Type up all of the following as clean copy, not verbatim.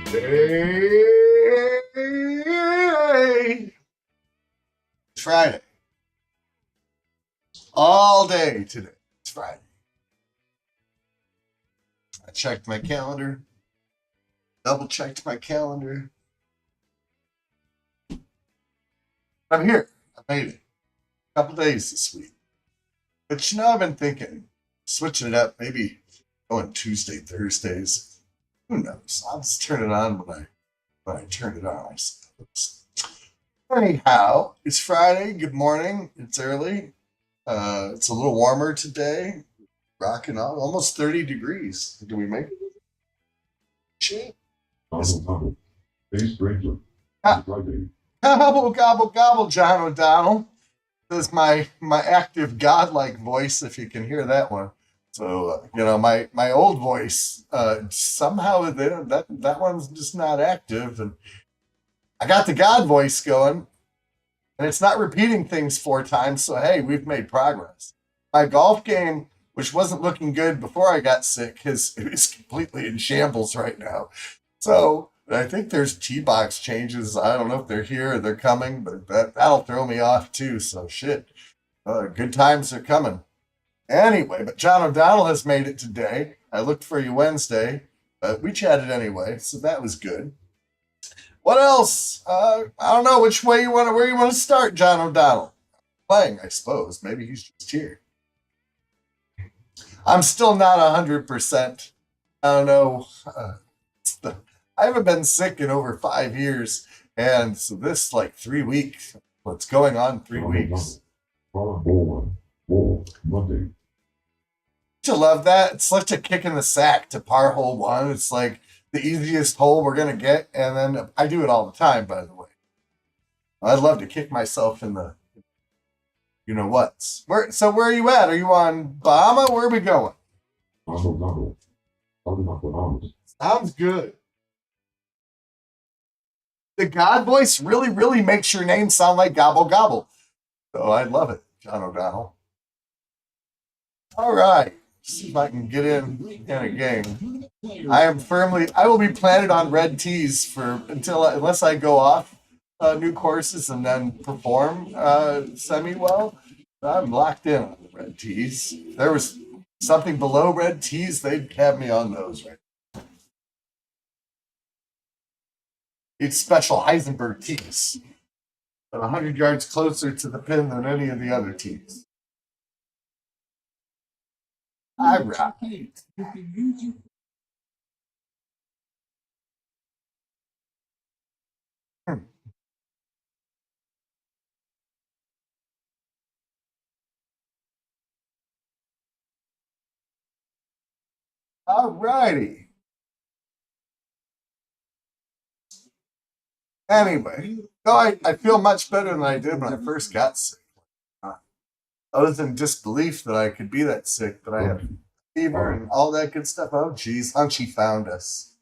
Hey, it's Friday. All day today. It's Friday. I checked my calendar, double checked my calendar. I'm here. I made it. A couple days this week. But I've been thinking, switching it up, maybe going Tuesday, Thursdays. Who knows? I'll just turn it on when I turn it on, I suppose. Anyhow, it's Friday. Good morning. It's early. It's a little warmer today. Rocking on almost 30 degrees. Do we make it? Shit. Gobble, gobble, gobble, John O'Donnell. That's my active godlike voice, if you can hear that one. So my old voice somehow that one's just not active, and I got the God voice going, and it's not repeating things 4 times. So hey, we've made progress. My golf game, which wasn't looking good before I got sick, is completely in shambles right now. So I think there's tee box changes. I don't know if they're here or they're coming, but that'll throw me off too. So shit, good times are coming. Anyway, but John O'Donnell has made it today. I looked for you Wednesday, but we chatted anyway, so that was good. What else? I don't know where you want to start, John O'Donnell. Playing, I suppose. Maybe he's just here. I'm still not 100%. I don't know. I haven't been sick in over 5 years, and so this like 3 weeks. What's going on 3 weeks? You love that. It's such a kick in the sack to par hole one. It's like the easiest hole we're gonna get, and then I do it all the time. By the way, I'd love to kick myself in the, you know what? Where are you at? Are you on Bahama? Where are we going? Sounds good. The God voice really, really makes your name sound like gobble gobble. So I love it, John O'Donnell. All right. See if I can get in a game. I will be planted on red tees unless I go off new courses and then perform semi well. I'm locked in on the red tees. If there was something below red tees, they'd have me on those right. It's special Heisenberg tees, but 100 yards closer to the pin than any of the other tees. All right. All righty. Anyway, no, I feel much better than I did when I first got sick. I was in disbelief that I could be that sick, but I had fever and all that good stuff. Oh, geez, Hunchi found us.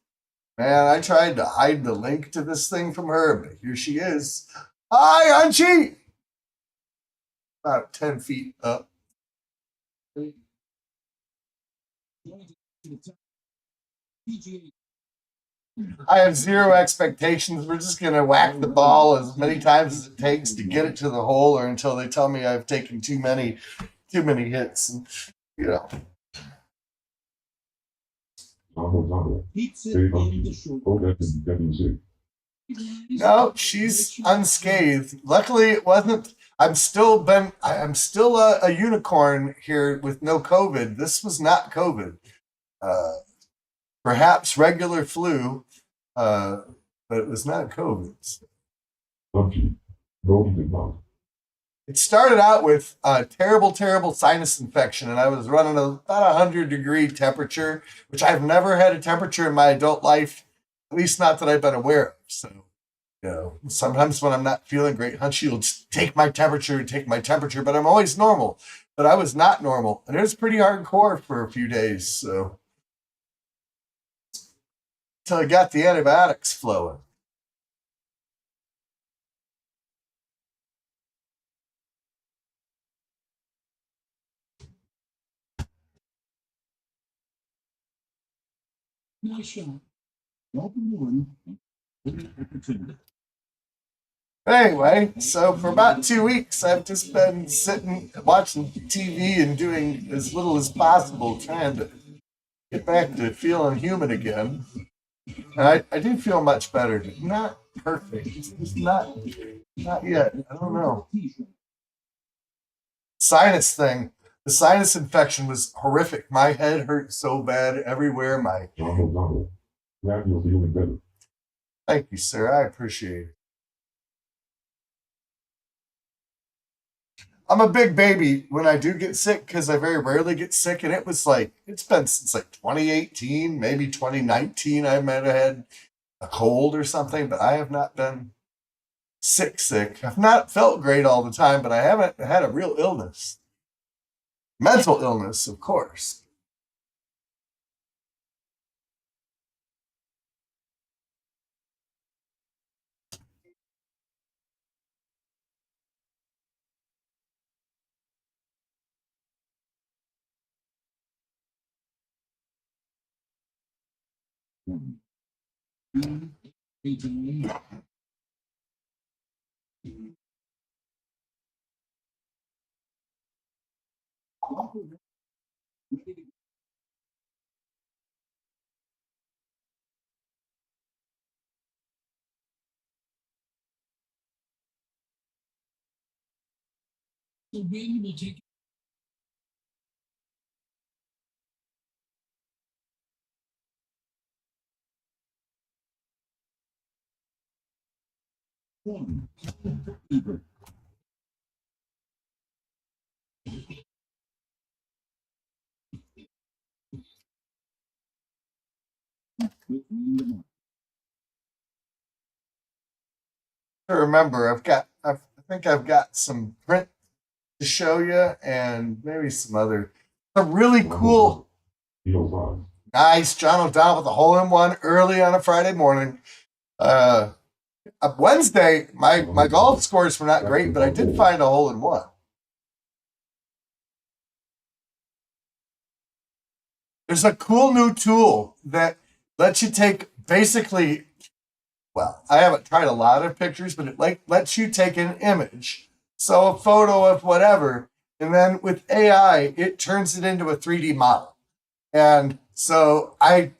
Man, I tried to hide the link to this thing from her, but here she is. Hi, Hunchi! About 10 feet up. I have zero expectations. We're just gonna whack the ball as many times as it takes to get it to the hole, or until they tell me I've taken too many hits. And, you know. No, she's unscathed. Luckily, it wasn't. I'm still a unicorn here with no COVID. This was not COVID. Uh, Perhaps regular flu, uh, but it was not COVID. It started out with a terrible, terrible sinus infection, and I was running about 100-degree temperature, which I've never had a temperature in my adult life, at least not that I've been aware of. So, sometimes when I'm not feeling great, Hunchy will just take my temperature, but I'm always normal. But I was not normal, and it was pretty hardcore for a few days. So, until I got the antibiotics flowing. Anyway, so for about 2 weeks, I've just been sitting watching TV and doing as little as possible, trying to get back to feeling human again. And I do feel much better. Not perfect. It's not yet. I don't know. Sinus thing. The sinus infection was horrific. My head hurt so bad everywhere. Thank you, sir. I appreciate it. I'm a big baby when I do get sick because I very rarely get sick, and it was like it's been since like 2018, maybe 2019. I might have had a cold or something, but I have not been sick. I've not felt great all the time, but I haven't had a real illness. Mental illness, of course. I remember, I think I've got some print to show you, and maybe some other, a really cool, nice John O'Donnell with a hole in one early on a Friday morning. Uh, Wednesday, my golf scores were not great, but I did find a hole in one. There's a cool new tool that lets you take basically, well, I haven't tried a lot of pictures, but it like lets you take an image, so a photo of whatever, and then with AI, it turns it into a 3D model. And so I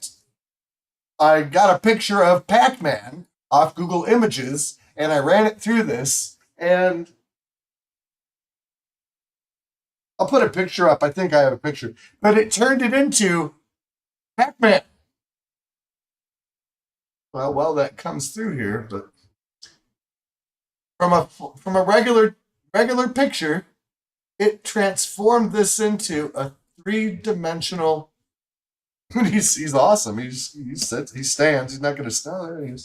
got a picture of Pac-Man off Google Images, and I ran it through this, and I'll put a picture up. I think I have a picture, but it turned it into Pac-Man. Well, that comes through here, but from a regular picture, it transformed this into a three-dimensional. He's awesome. He sits, he stands. He's not going to stand.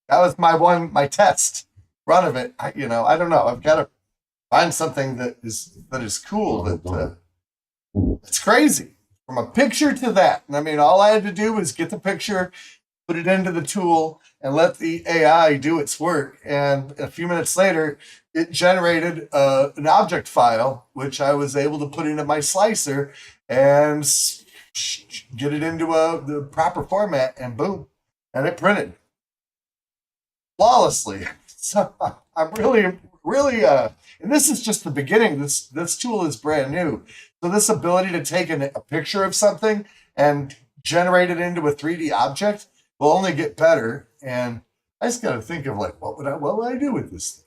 That was my test run of it. I don't know. I've got to find something that is cool. It's crazy from a picture to that. And I mean, all I had to do was get the picture, put it into the tool, and let the AI do its work. And a few minutes later, it generated an object file, which I was able to put into my slicer and get it into the proper format, and boom, and it printed flawlessly. So I'm really, and this is just the beginning. This tool is brand new. So this ability to take a picture of something and generate it into a 3D object will only get better. And I just got to think of like, what would I do with this thing?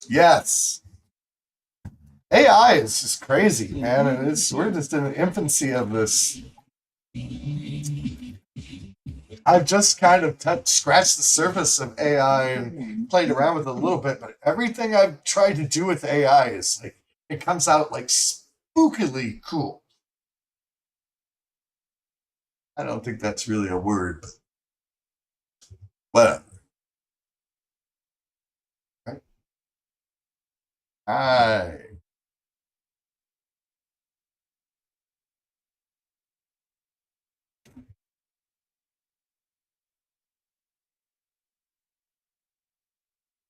Yes. AI is just crazy, man. And we're just in the infancy of this. I've just kind of scratched the surface of AI and played around with it a little bit, but everything I've tried to do with AI is like it comes out like spookily cool. I don't think that's really a word, but Hi.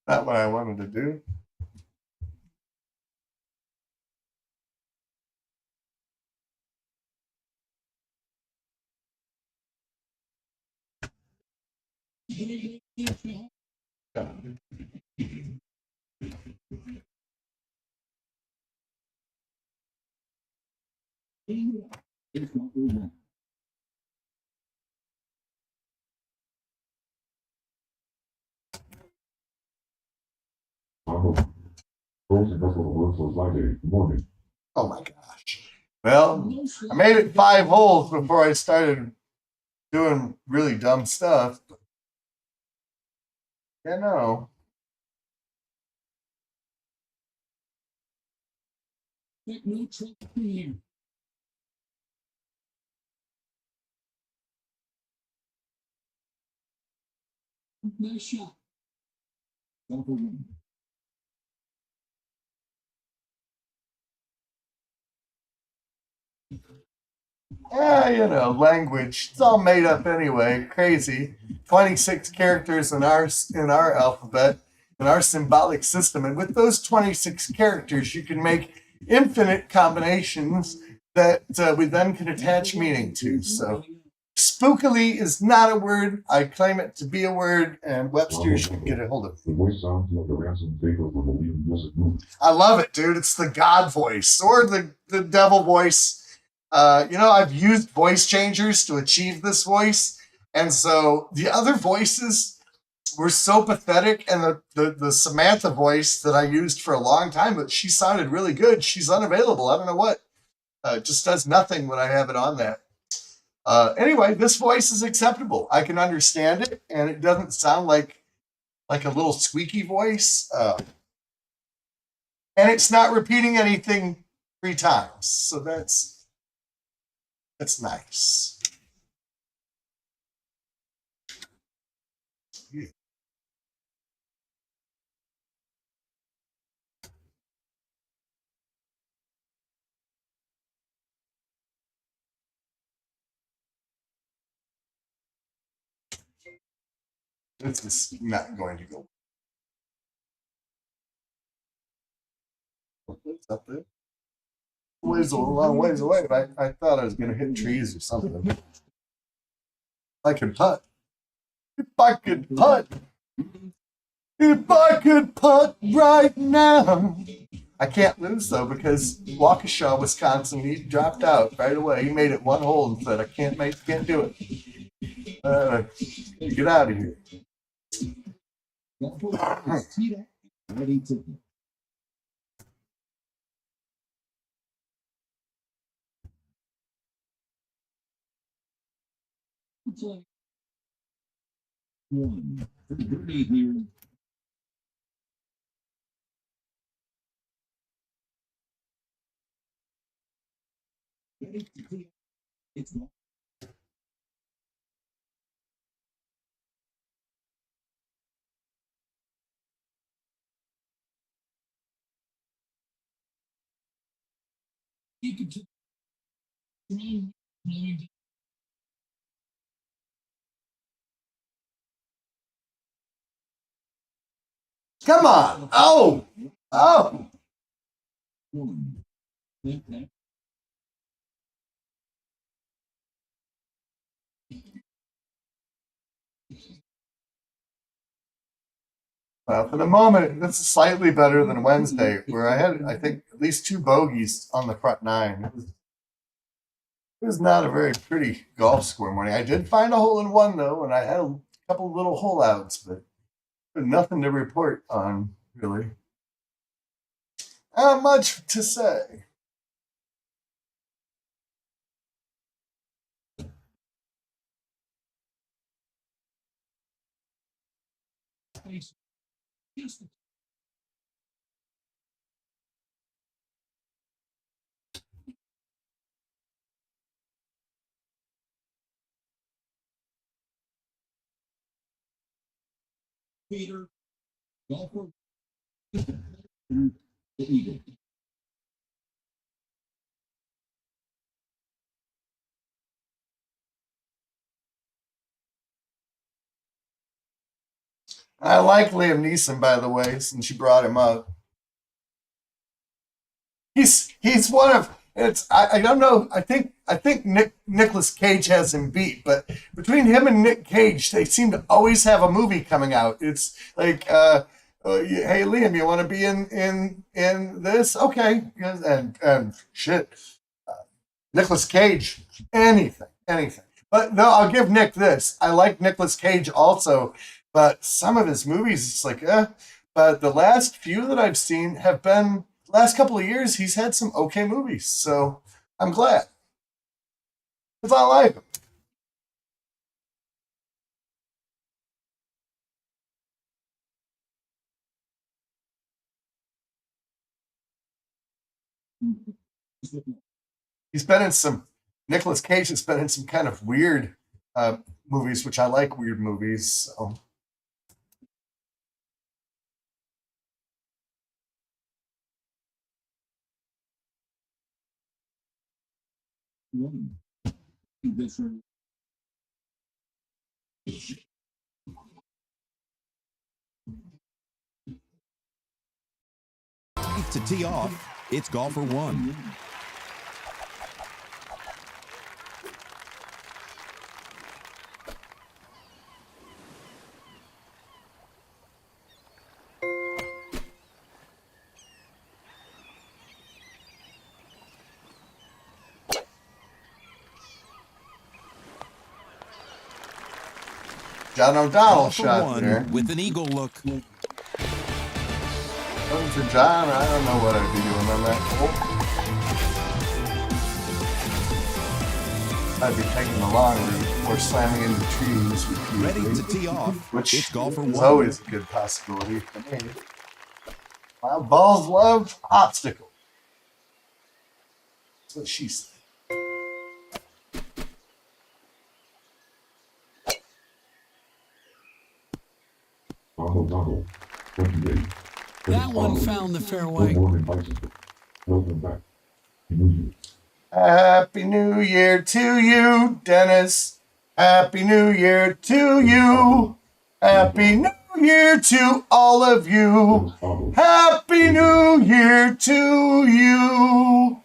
Not what I wanted to do. Oh my gosh. Well, I made it 5 holes before I started doing really dumb stuff. You know. Yeah, language. It's all made up anyway. Crazy. 26 characters in our alphabet, in our symbolic system. And with those 26 characters, you can make infinite combinations that we then can attach meaning to. So spookily is not a word. I claim it to be a word, and Webster should get a hold of it. I love it, dude. It's the God voice or the devil voice. I've used voice changers to achieve this voice. And so the other voices were so pathetic. And the Samantha voice that I used for a long time, but she sounded really good. She's unavailable. I don't know what. It just does nothing when I have it on that. Anyway, this voice is acceptable. I can understand it, and it doesn't sound like a little squeaky voice. And it's not repeating anything 3 times. So that's nice. This is not going to go. It's up there. Ways a long ways away, but I thought I was going to hit trees or something. I can putt. If I could putt. If I could putt right now. I can't lose though because Waukesha, Wisconsin, he dropped out right away. He made it 1 hole and said, "I can't do it. Get out of here." Come on! Oh, oh! Well, for the moment, this is slightly better than Wednesday, where I had, I think, at least 2 bogeys on the front 9. It was not a very pretty golf score morning. I did find a hole in one though, and I had a couple little hole outs, but nothing to report on really. Not much to say. I like Liam Neeson, by the way, since you brought him up. He's one of it's I don't know. I think Nicolas Cage has him beat, but between him and Nick Cage, they seem to always have a movie coming out. It's like hey Liam, you want to be in this? Okay, and shit, Nicolas Cage, anything. But no, I'll give Nick this. I like Nicolas Cage also, but some of his movies, it's like, But the last few that I've seen have been last couple of years. He's had some okay movies, so I'm glad because I like him. He's been in some. Nicolas Cage has been in some kind of weird uh, movies, which I like weird movies. So. To tee off, it's golfer one. John O'Donnell Golfer shot one there. with an eagle look. Looking for John, I don't know what I'd be doing on that hole. I'd be taking the long route or slamming into trees Ready repeatedly, to tee off, which it's golfer is one. always a good possibility for me. My balls love obstacles. That's what she said. That one found the fairway. Happy New Year to you, Dennis. Happy New Year to you. Happy New Year to all of you. Happy New Year to you.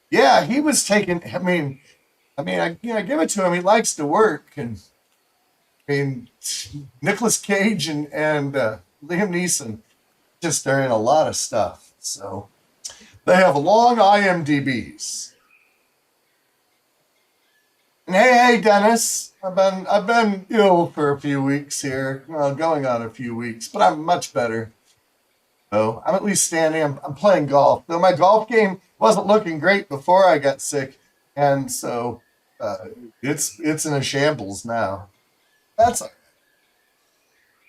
Yeah, he was taking. I give it to him. He likes to work, and I mean, Nicolas Cage and Liam Neeson just are in a lot of stuff. So they have long IMDb's. And hey, Dennis, I've been ill for a few weeks here, going on a few weeks, but I'm much better. So I'm at least standing. I'm playing golf. Though my golf game wasn't looking great before I got sick, and so uh, it's in a shambles now. That's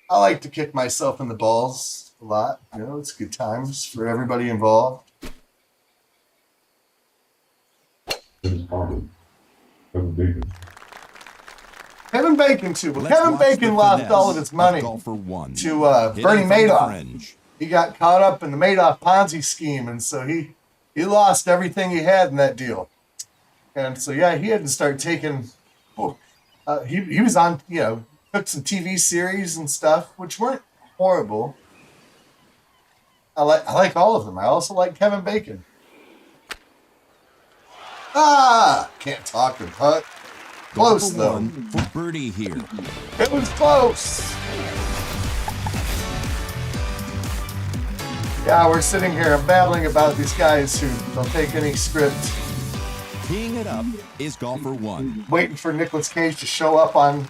I like to kick myself in the balls a lot. It's good times for everybody involved. Kevin Bacon too. Well, Let's Kevin watch Bacon the lost finesse all of his money of golfer one. to Hitting Bernie from the Madoff. fringe. He got caught up in the Madoff Ponzi scheme, and so he lost everything he had in that deal. And so yeah, he had to start taking. He was on took some TV series and stuff, which weren't horrible. I like all of them. I also like Kevin Bacon. Can't talk and putt. Close Golfer though. one for birdie here. It was close. Yeah, we're sitting here babbling about these guys who don't take any script, Teeing it up is golfer one. waiting for Nicolas Cage to show up on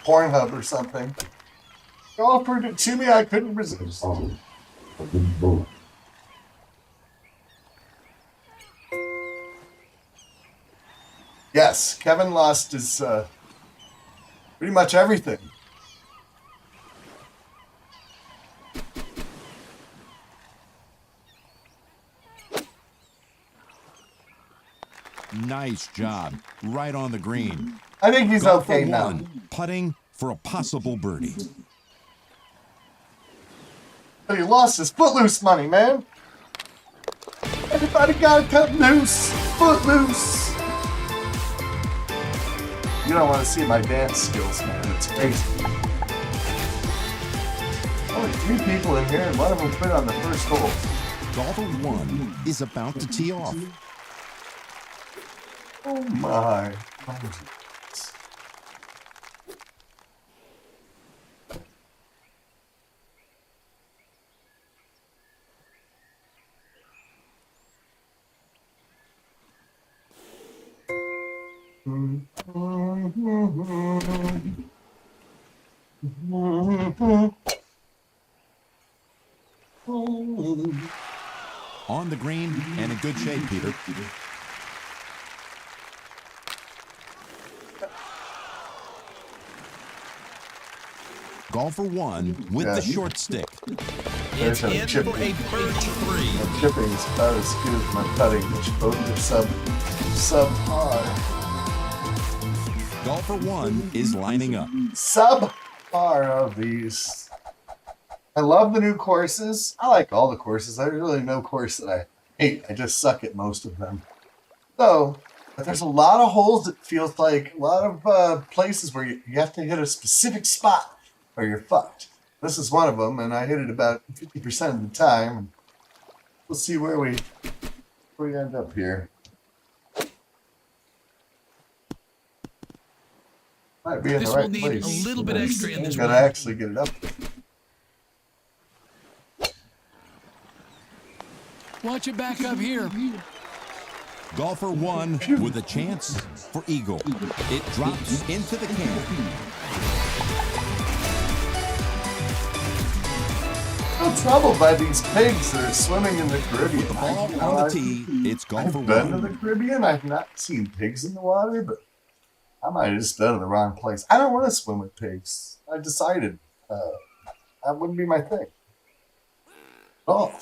Pornhub or something. He offered it to me, I couldn't resist. Yes, Kevin lost his pretty much everything. Nice job. Right on the green. I think he's Golfer okay now. one, putting for a possible birdie. But he lost his footloose money, man. Everybody gotta cut loose. Footloose. You don't want to see my dance skills, man. It's crazy. Only 3 people in here, and one of them quit on the first hole. Golfer one is about to tee off. Oh my. On the green and in good shape, Peter. Golfer one with the short stick. There's a chipping. My chipping is about as good as my putting, which both are subpar. Golfer one is lining up. Subpar of these. I love the new courses. I like all the courses. There's really no course that I hate. I just suck at most of them. So, but there's a lot of holes that feels like a lot of places where you have to hit a specific spot or you're fucked. This is one of them, and I hit it about 50% of the time. We'll see where we end up here. Might be in This the right will need place. a little bit extra in this Gotta round. actually get it up. Watch it back up here. Golfer one with a chance for eagle. It drops into the can. I'm troubled by these pigs that are swimming in the Caribbean. The ball on the tee. It's golfer I've been to one. the Caribbean. I've not seen pigs in the water, but I might have just been in the wrong place. I don't want to swim with pigs. I decided that wouldn't be my thing. Oh,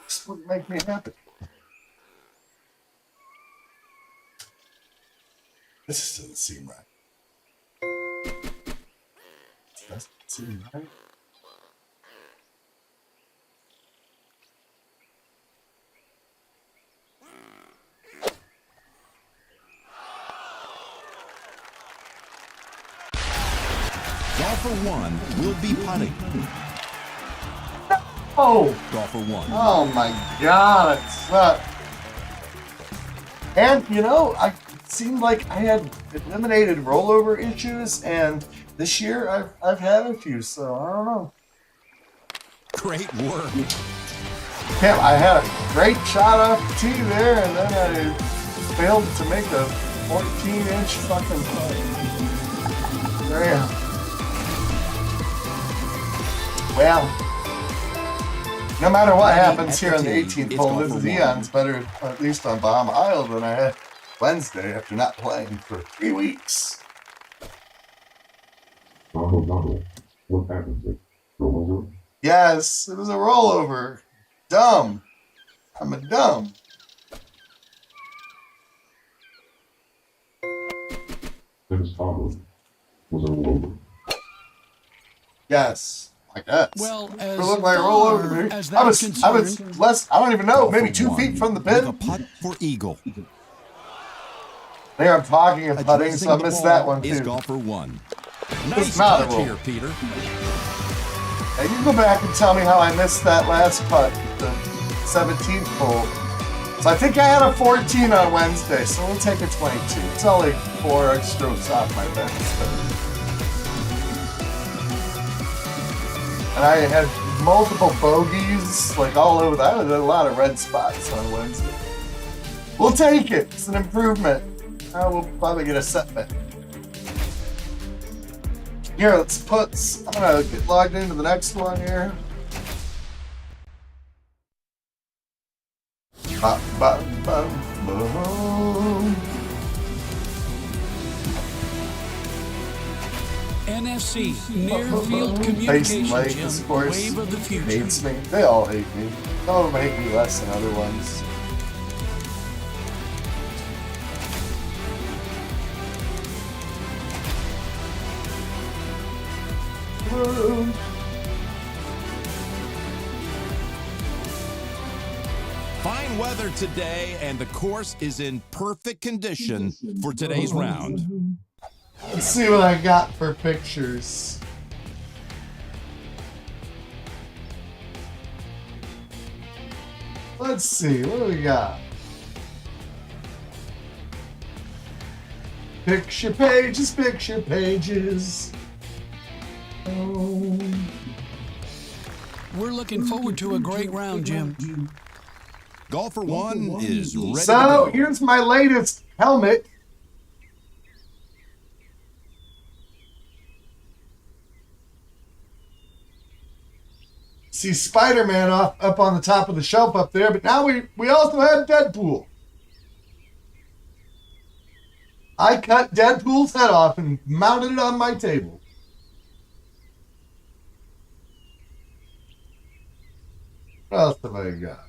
this wouldn't make me happy. This doesn't seem right. Doesn't seem right. Golfer one will be putting. Oh! Golfer one. Oh my god, it sucked. And, you know, it seemed like I had eliminated rollover issues, and this year I've had a few, so I don't know. Great work. Yeah, I had a great shot off the tee there, and then I failed to make a 14-inch fucking play. Damn. Well, no matter what happens here on the 18th hole, this is Eon's better, at least on Bahama Isle, than I had Wednesday after not playing for 3 weeks. What happened? Rollover? Yes, it was a rollover. Dumb. I'm a dumb. Dennis Tomlin was a rollover. Yes. I guess. Well, as It looked like a rollover to me. as I was concerned, less, I don't even know, maybe Golfer 2 one feet from the with a pin. putt for eagle. There I'm talking and putting, so I Addressing the missed that ball one is too. golfer one. It's Nice not a touch roll. here, Peter. Now you go back and tell me how I missed that last putt, the 17th hole. So I think I had a 14 on Wednesday, so we'll take a 22. It's only 4 strokes off my best. And I had multiple bogeys, like all over that. I had a lot of red spots on Wednesday. We'll take it. It's an improvement. We'll probably get a setback. Here, let's put. I'm gonna get logged into the next one here. Ba, ba, ba, boom. NFC, Near Field Basin Communication Lake, Gym, of course, Wave of the Future. hates me. They all hate me. Some of them hate me less than other ones. Fine weather today, and the course is in perfect condition for today's round. Let's see what I got for pictures. Let's see, what do we got? Picture pages, picture pages. Oh. We're looking forward to a great round, Jim. Golfer 1 is ready to So go. here's my latest helmet. See Spider-Man up on the top of the shelf up there, but now we also have Deadpool. I cut Deadpool's head off and mounted it on my table. What else have I got?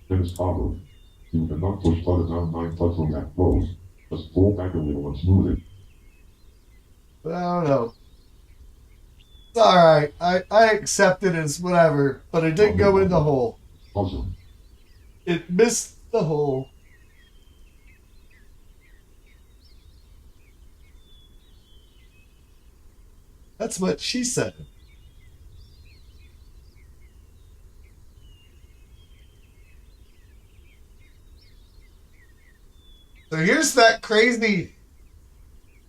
Dennis Farber. You cannot push buttons on 9 touch on that close. Just pull back a little and smooth it. I don't know. It's alright. I accept it as whatever, but it didn't go in the hole. Awesome. It missed the hole. That's what she said. So here's that crazy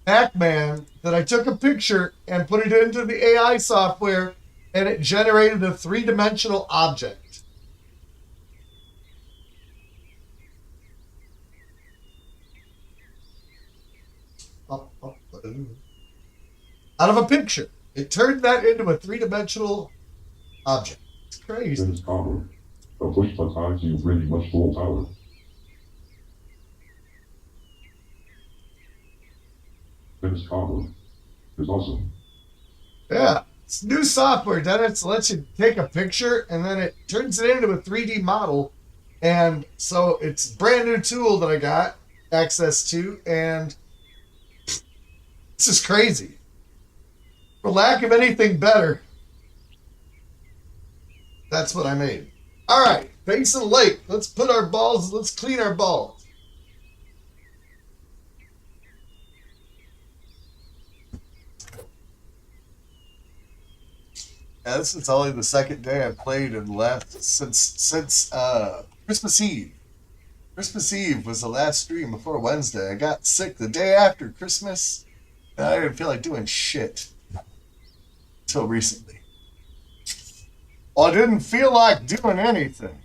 Pac-Man that I took a picture and put it into the AI software, and it generated a 3-dimensional object. Out of a picture. It turned that into a 3-dimensional object. It's crazy. Dennis Farber. A push button gives you pretty much full power. Dennis Farber is awesome. Yeah. It's new software, Dennis. It lets you take a picture and then it turns it into a 3D model. And so it's a brand new tool that I got access to, and this is crazy. For lack of anything better, that's what I made. All right, Basin Lake. Let's put our balls, let's clean our balls. Yeah, this is only the second day I've played and left since Christmas Eve. Christmas Eve was the last stream before Wednesday. I got sick the day after Christmas, and I didn't feel like doing shit until recently. Well, I didn't feel like doing anything.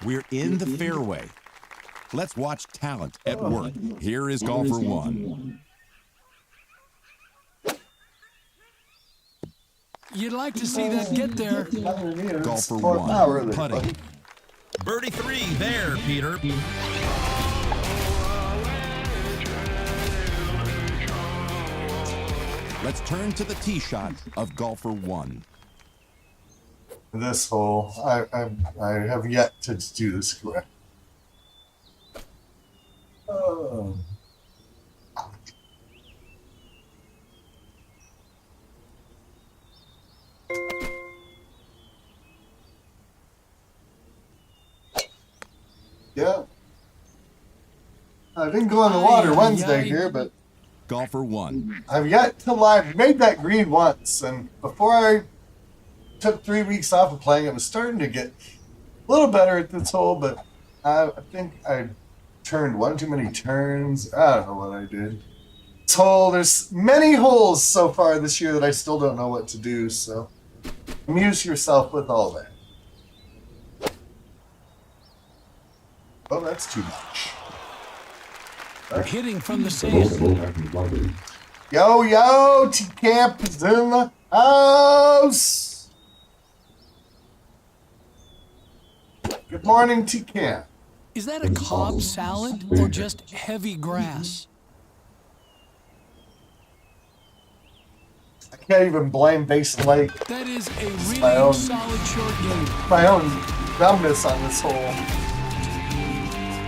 We're in the fairway. Let's watch talent at work. Here is golfer 1. You'd like to see that get there. Golfer 1 putting. Birdie 3 there, Peter. Let's turn to the tee shot of golfer 1. This hole, I have yet to do this correct. Oh. Yeah. I didn't go in the water Wednesday here, but Golfer 1. I've yet to live. Made that green once, and before I took 3 weeks off of playing, it was starting to get a little better at this hole, but I think I turned one too many turns. I don't know what I did. This hole, there's many holes so far this year that I still don't know what to do, so amuse yourself with all that. Oh, that's too much. Hitting from the Both sand. have been flooded. Yo, T-Camp is in the house. Good morning, T-Camp. Is that a Cobb salad or just heavy grass? I can't even blame Basin Lake. That is a my really own- solid short game. My own dumbness on this hole.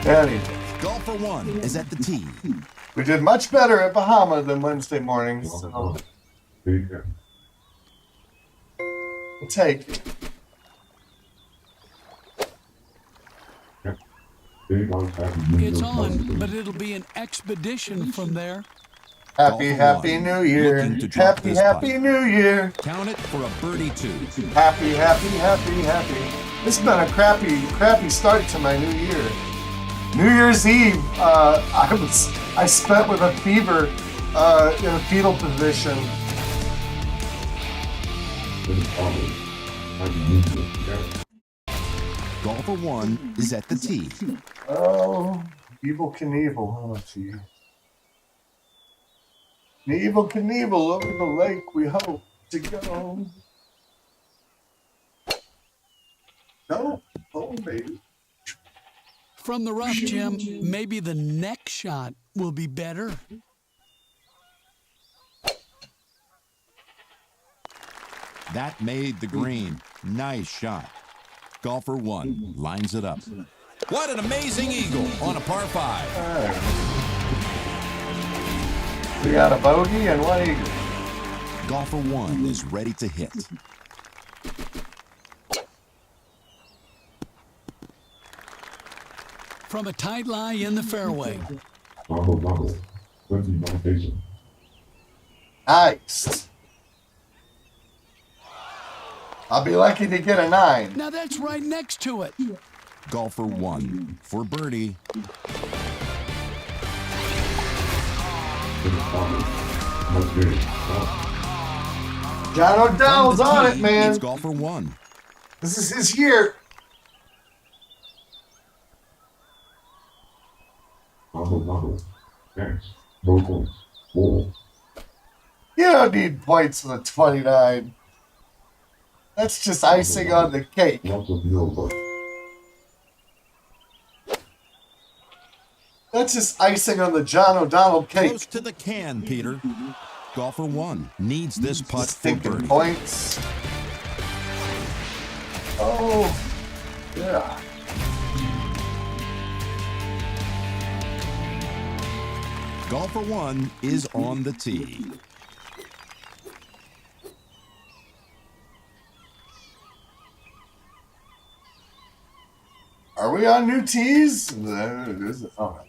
Anyway, Golfer 1 is at the tee. we did much better at Bahama than Wednesday morning. So Big Cat. we'll take it. Big Eyes Happy New Year. It's on, but it'll be an expedition from there. Happy, Golfer happy one, New Year. looking to drop Happy, this happy putt. New Year. Count it for a birdie 2. Happy, happy, happy, happy. This has been a crappy start to my new year. New Year's Eve, I spent with a fever in a fetal position. Big Father. Happy New Year. Yeah. Golfer 1 is at the tee. Oh, Evil Knievel. Oh, gee. Evil Knievel over the lake we hope to go. No? Oh, baby. From the rough, Jim, maybe the next shot will be better. That made the green. Nice shot. Golfer 1 lines it up. What an amazing eagle on a par 5. All right. We got a bogey and one eagle. Golfer 1 is ready to hit. From a tight lie in the fairway. Bravo. 29 Basin. Nice. I'll be lucky to get a 9. Now that's right next to it. Golfer 1 for birdie. Big Father. Nice game. Wow. John O'Donnell's From the on tee, it, man. It's Golfer 1. This is his year. Bravo. Thanks. No points. 4. You don't need points for the 29. That's just icing on the cake. Lots of no but. That's just icing on the John O'Donnell cake. Close to the can, Peter. Golfer 1 needs this putt for Stinking birdie. points. Oh, yeah. Golfer 1 is on the tee. Are we on new tees? Oh,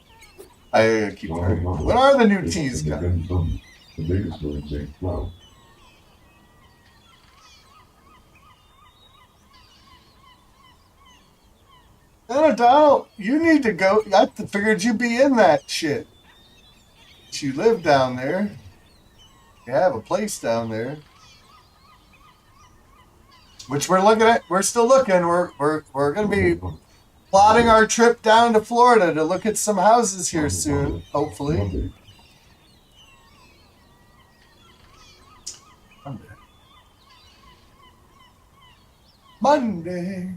I keep hearing. What are the new tees, guys? The Vegas were in St. Cloud. John O'Donnell, you need to go. I figured you'd be in that shit. You live down there. You have a place down there. Which we're looking at. We're still looking. We're gonna be plotting our trip down to Florida to look at some houses here soon, hopefully. Monday.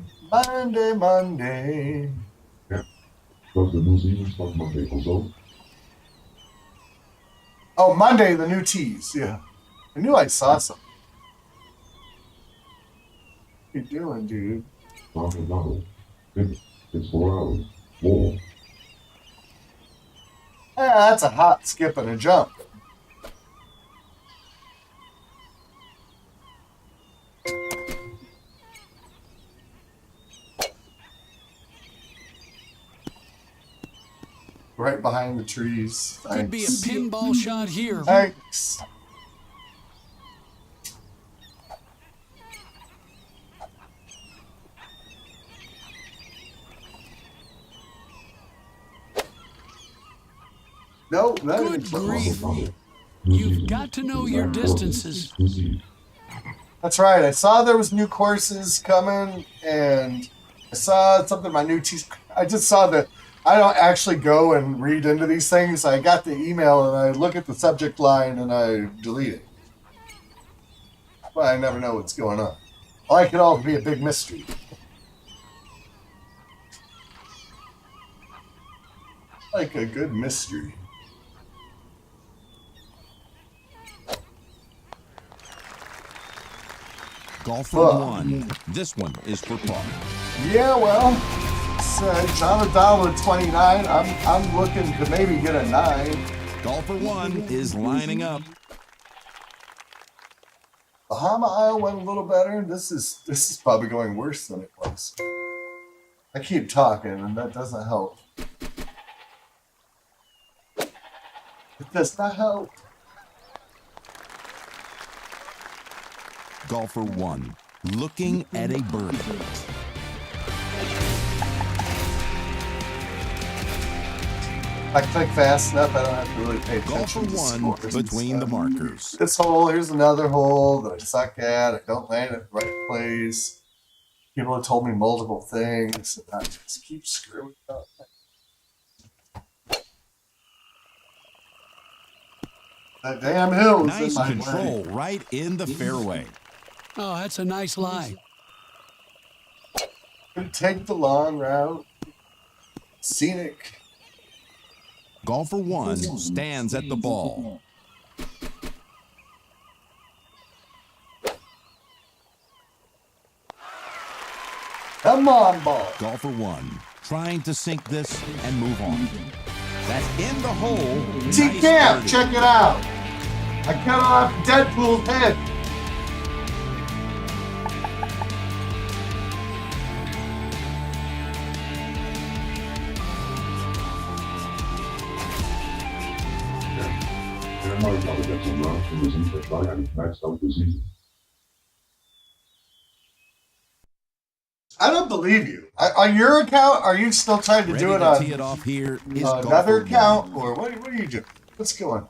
Yeah. Does the New Zealand start Monday also? Oh, Monday, the new tees. Yeah. I knew I saw some. What you doing, dude? Bravo. It's 4 hours. 4. Yeah, that's a hop, skip, and a jump. Right behind the trees. Could be a Thanks. pinball shot here. Thanks. No, not even Good close. grief. You've got to know your distances. That's right. I saw there was new courses coming, and I saw something my new tees. I just saw that. I don't actually go and read into these things. I got the email and I look at the subject line and I delete it. But I never know what's going on. I like it all to be a big mystery. Like a good mystery. Golfer Ugh. 1. This one is for par. Yeah, well, it's, John O'Donnell at 29. I'm looking to maybe get a 9. Golfer 1 is lining up. Bahama Isle went a little better. This is probably going worse than it was. I keep talking, and that doesn't help. It does not help. Golfer 1 looking at a birdie. If I click fast enough, I don't have to really pay Golfer attention to 1 scores and between the stuff. markers. This hole, here's another hole that I suck at. I don't land at the right place. People have told me multiple things, and I just keep screwing up. That damn hill's in Nice my control way. right in the fairway. Oh, that's a nice lie. Gonna take the long route. Scenic. Golfer 1 stands at the ball. Come on, ball. Golfer 1 trying to sink this and move on. That's in the hole. Nice T-Camp, birdie. check it out. I cut off Deadpool's head. And I gotta get some rounds from this English guy and maxed out this season. I don't believe you. On your account, are you still trying to Ready do it to on tee it off here is another golfer 1. account, or what are you doing? What's going on?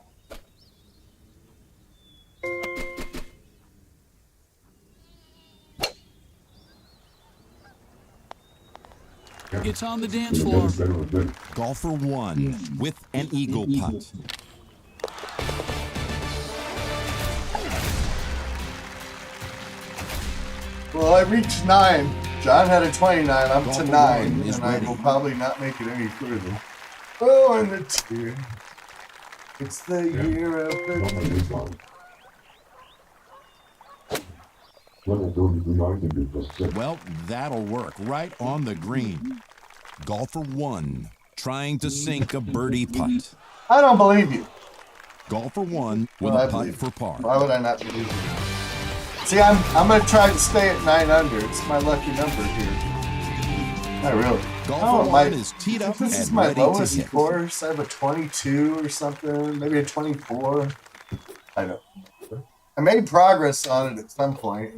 It's on the dance It's floor. getting better and better. Golfer 1 with an eagle putt. Well, I reached 9. John had a 29. I'm Golfer to 9, one is and I ready. will probably not make it any further. Oh, and the tear. It's the year of Not my the big one. Level 33, I think it just set. Well, that'll work right on the green. Golfer 1 trying to sink a birdie putt. I don't believe you. Golfer 1 with Well, I a putt believe for par. Why would I not believe you? See, I'm going to try to stay at 9 under. It's my lucky number here. Not really. Golfer my- 1 is teed up This is and my ready to lowest hit. course. I have a 22 or something, maybe a 24. I don't know. I made progress on it at some point,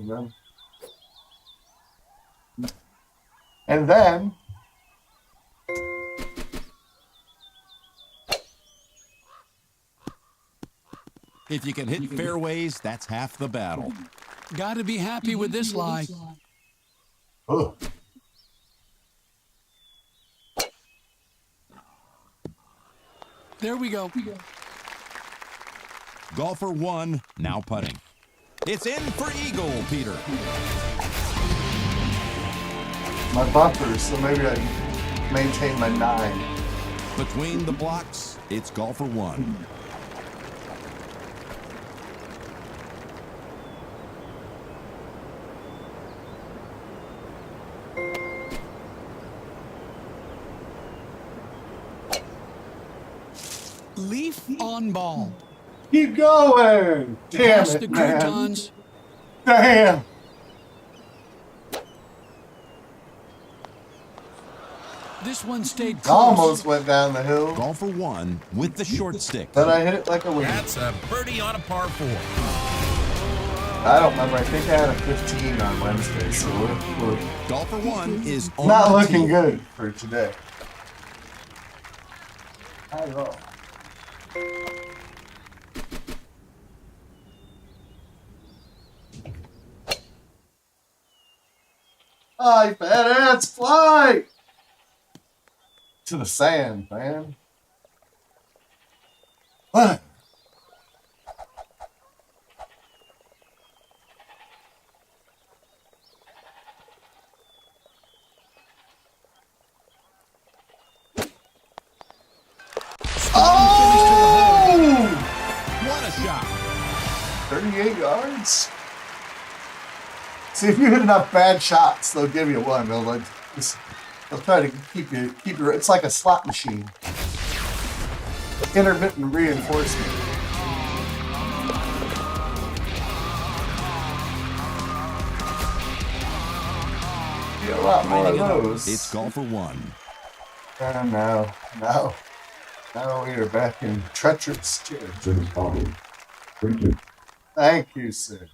and then If you can hit fairways, that's half the battle. Got to be happy with this lie. oh, There we go. Golfer 1 now putting. It's in for eagle, Peter. my bumper, so maybe I maintain my 9. Between the blocks, it's golfer 1. Leaf on ball. Keep going! Damn Past the it, man! croutons. Damn! This one stayed close. Almost went down the hill, Golfer 1 with the short stick. but I hit it like a wing. That's a birdie on a par 4. I don't remember. I think I had a 15 on Wednesday, so we're Golfer 1 is on not the looking tee. good for today. Not at all. Fly, fat ass, fly! To the sand, man. What? Oh! What a shot. 38 yards? See, if you hit enough bad shots, they'll give you one. They'll try to keep you. It's like a slot machine. Intermittent reinforcement. Get a lot more of those. It's golfer one. And now we are back in treacherous territory. Dennis Pablo. Thank you. Thank you, sir.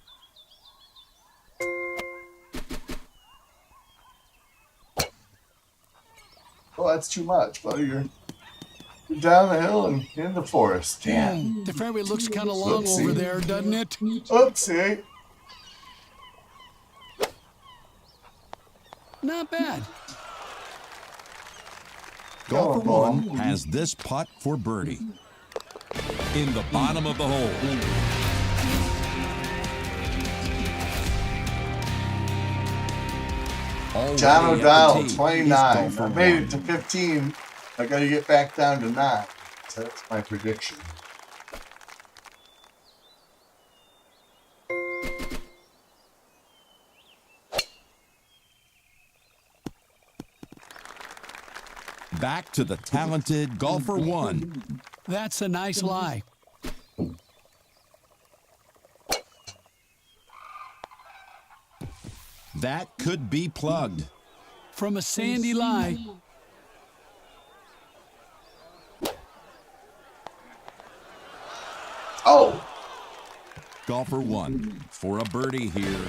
Well, that's too much, buddy. You're down the hill and in the forest. Damn. The fairway looks kind of long Oopsie. over there, doesn't it? Oopsie. Not bad. Golfer Come on. one has this putt for birdie. In the bottom of the hole. Already John at the O'Donnell, tee is 29. golfer I made it one. to 15. I got to get back down to 9. So that's my prediction. Back to the talented golfer one. That's a nice lie. That could be plugged. From a sandy lie. Oh! Golfer one for a birdie here.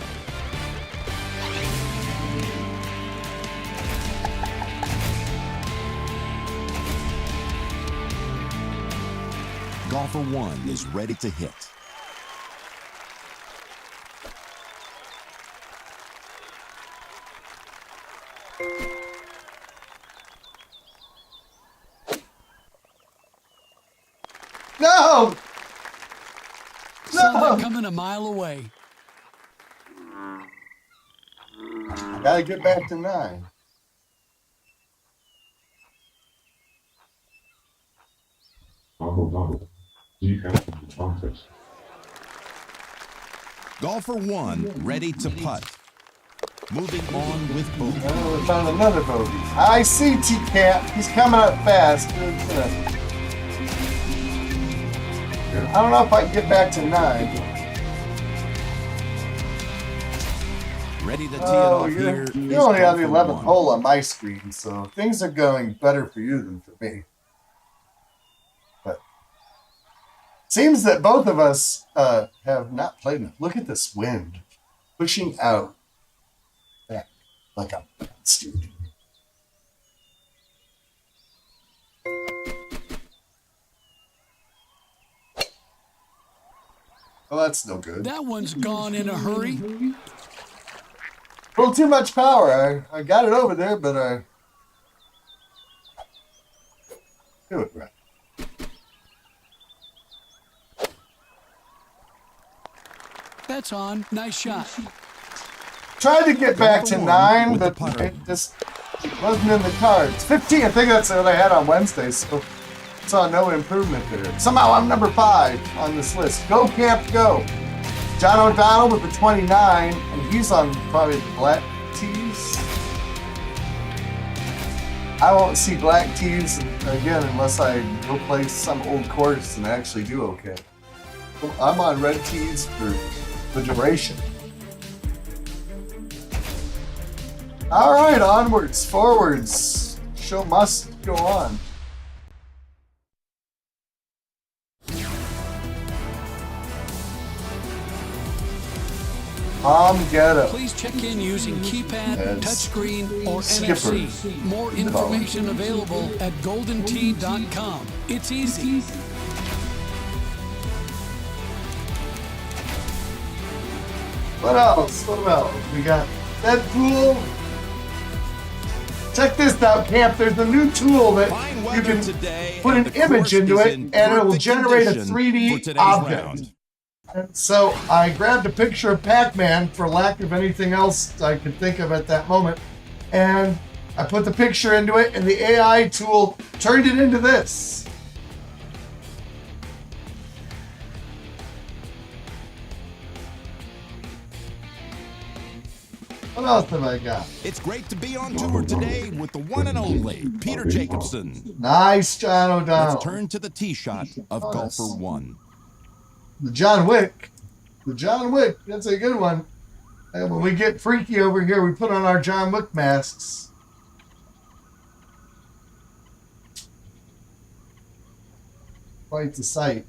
Golfer one is ready to hit. No! Saw that No! coming a mile away. Gotta get back to 9. Pablo Donald. See after the context. Golfer one ready to putt. Moving on with bogey. Oh, we found another bogey. I see T-Cat. He's coming up fast. I don't know if I can get back to 9. Ready to tee it Oh, off here. you're only on the 11th hole on my screen, so things are going better for you than for me. But seems that both of us have not played enough. Look at this wind pushing out back like a student. Well, that's no good. That one's gone in a hurry. A little too much power. I got it over there, but I do it right. That's on. Nice shot. Tried to get back to 9, with the but putter. it just wasn't in the cards. 15, I think that's what I had on Wednesday, so saw no improvement there. Somehow I'm number 5 on this list. Go Camp Go. John O'Donnell with the 29, and he's on probably the black tees. I won't see black tees again unless I go play some old course and actually do okay. I'm on red tees for the duration. All right, onwards, forwards. Show must go on. Get up. Please check in using keypad, Yes. touchscreen, or Skipper. NFC. More information available at goldentee.com. It's easy. What else? What else? We got Deadpool. Check this out, Camp. There's a new tool that Fine you weather can today, put an and the image course into is it, in and it will perfect generate a condition 3D for today's object. round. And so I grabbed a picture of Pac-Man for lack of anything else I could think of at that moment, and I put the picture into it, and the AI tool turned it into this. What else have I got? It's great to be on tour today with the one and only Peter Jacobson. Nice, John O'Donnell. Let's turn to the tee shot of golfer 1. The John Wick. The John Wick. That's a good one. And when we get freaky over here, we put on our John Wick masks. Quite the sight.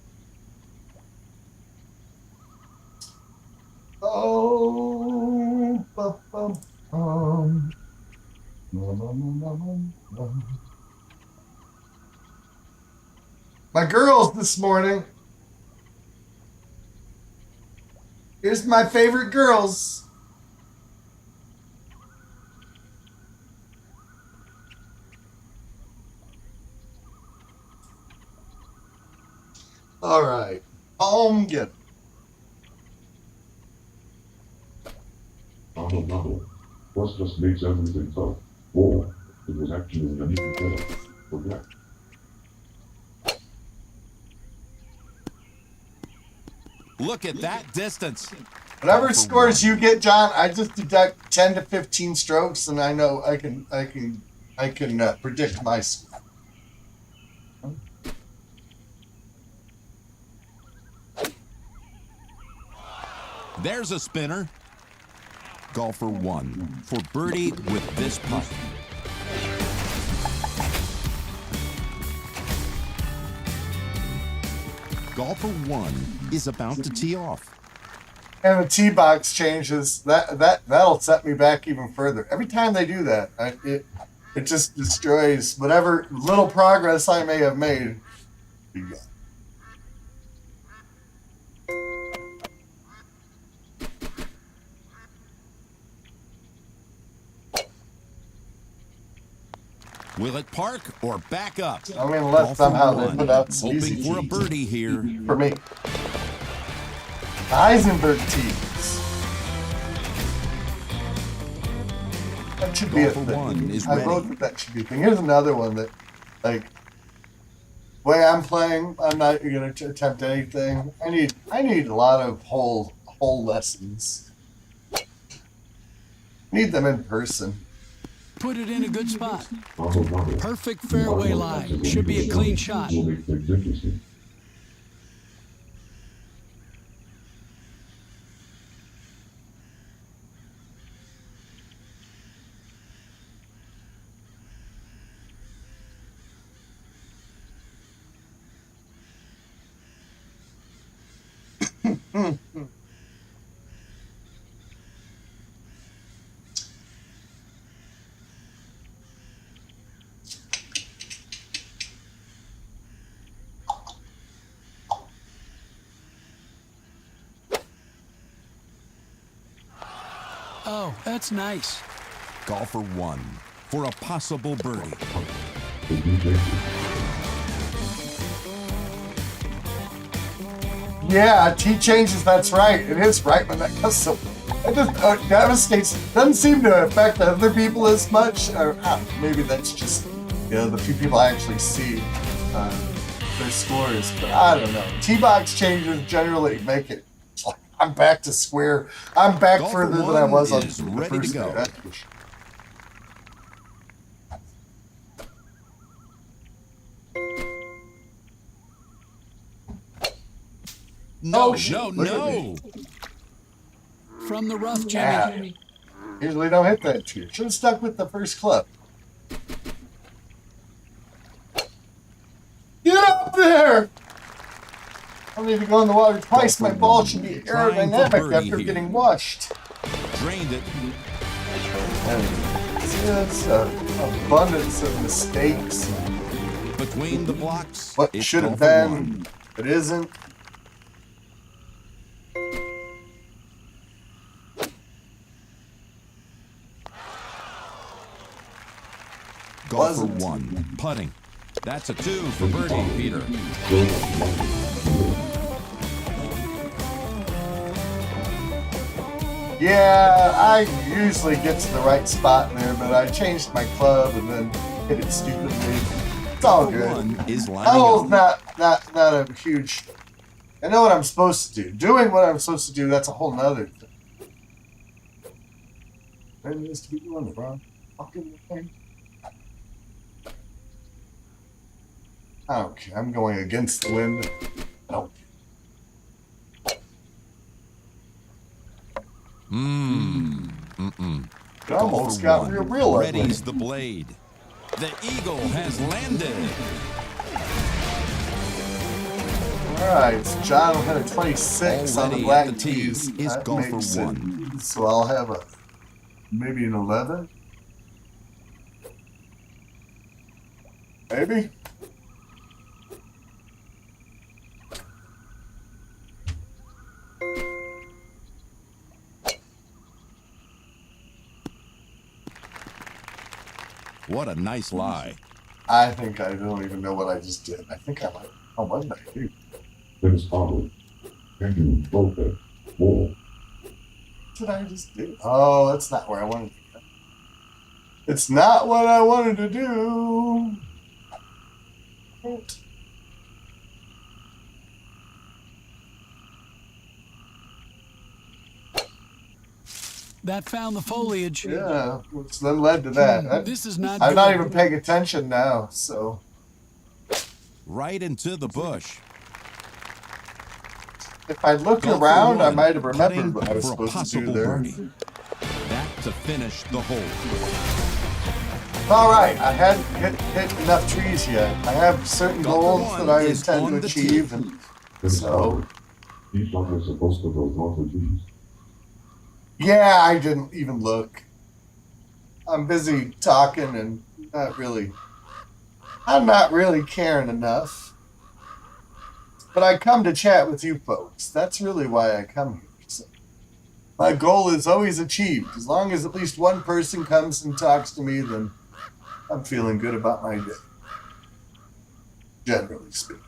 Oh, my girls this morning. Here's my favorite girls. All right. Home get. No. Plus just makes everything tough. Or it was actually an even better. Forget. Look at that distance. Whatever scores you get, John, I just deduct 10 to 15 strokes, and I know I can predict my score. There's a spinner. Golfer 1 for birdie with this putt. Golfer 1 is about to tee off. And the tee box changes. That'll set me back even further. Every time they do that, it just destroys whatever little progress I may have made. Will it park or back up? I'm going to let somehow they put out some hoping easy for a tees birdie here. for me. Heisenberg tees. That should be a Golfer 1 thing. is I ready. wrote that should be a thing. Here's another one that, like, way I'm playing, I'm not going to attempt anything. I need a lot of whole lessons. Need them in person. Put it in a good spot. No. Perfect fairway lie. Should be a clean shot. Will make things interesting. Oh, that's nice. Golfer 1 for a possible birdie. The DJ. Yeah, T changes. That's right. It is right when that goes so. It just devastates. Doesn't seem to affect other people as much. Or maybe that's just the few people I actually see their scores. But I don't know. T-box changes generally make it. Like, I'm back to square. I'm back Golfer further than I was on is the ready first to go. day. That's for sure. No, Oh, shit. no, Look at no. From the rough, Jimmy. Yeah. Usually don't hit that too. Should have stuck with the first club. Get up there! I don't need to go in the water twice. My ball should be Trying for aerodynamic birdie after here. getting washed. Drained it. See, that's an abundance of mistakes. Between the blocks. What it's should have golfer been, 1. it isn't. Golfer Wasn't. 1 putting. That's a 2 for birdie, Peter. Yeah, I usually get to the right spot there, but I changed my club and then hit it stupidly. It's all good. 1 is Hole's lining up. not a huge. I know what I'm supposed to do. Doing what I'm supposed to do, that's a whole nother thing. Turn this to be doing the wrong fucking thing. Okay, I'm going against the wind. Nope. It almost got real ugly. Readies the blade. The eagle has landed. All right, so John will hit a 26 on the Already black at the tee tees. is That golfer makes it- one. So I'll have maybe an 11. Maybe. What a nice lie. I think I don't even know what I just did. I think I might. Oh, what did I do? Then started. And you broke that wall. What did I just do? Oh, that's not where I wanted to go. It's not what I wanted to do. That found the foliage. Yeah, which then led to that. This is not I'm good. not even paying attention now, so. Right into the bush. If I looked Golfer around, I one, might have remembered putting what I was for a supposed to do possible there. birdie. That to finish the hole. All right, I hadn't hit enough trees yet. I have certain Golfer goals one that I is intend on to the achieve, tee. and Then so started. Each one was supposed to go north of these. yeah, I didn't even look. I'm busy talking and I'm not really caring enough. But I come to chat with you folks. That's really why I come here. So my goal is always achieved. As long as at least one person comes and talks to me, then I'm feeling good about my day. Generally speaking.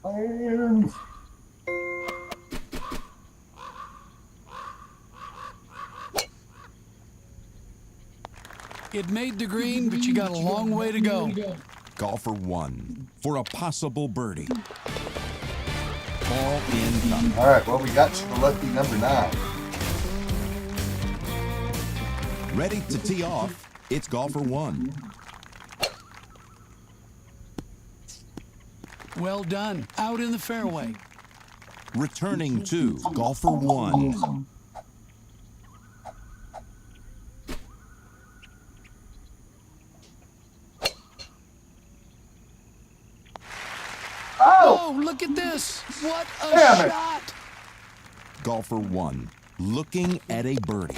And It made the green, but you got a long way to go. Golfer one for a possible birdie. Ball in. all right, well, we got to the lucky number 9. Ready to tee off. It's golfer one. Well done. Out in the fairway. Returning to golfer one. Oh, look at this. What a Damn it. shot. Golfer one looking at a birdie.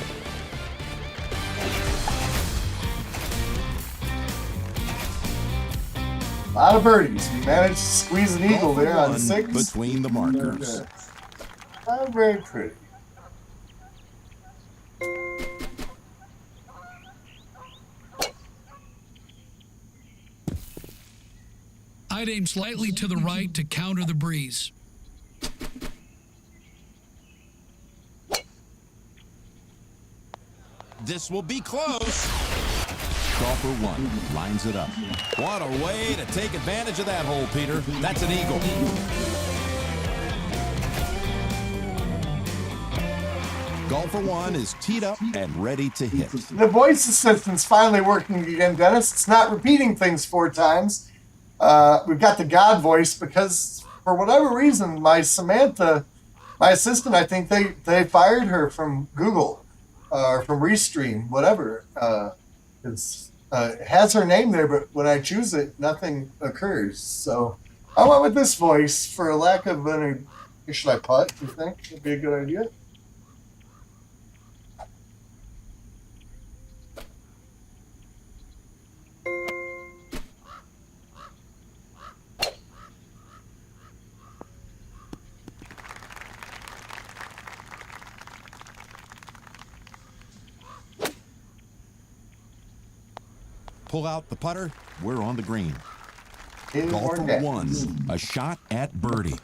A lot of birdies. We managed to squeeze an eagle Golfer there on one 6. between the markers. Not very pretty. I'd aim slightly to the right to counter the breeze. This will be close. Golfer one lines it up. What a way to take advantage of that hole, Peter. That's an eagle. Golfer one is teed up and ready to hit. The voice assistant's finally working again, Dennis. It's not repeating things 4 times. We've got the God voice because, for whatever reason, my Samantha, my assistant, I think they fired her from Google or from Restream, whatever. It has her name there, but when I choose it, nothing occurs. So I went with this voice for a lack of any. Should I putt? Do you think would be a good idea? Pull out the putter. We're on the green. In or Golfer net? one, a shot at birdie.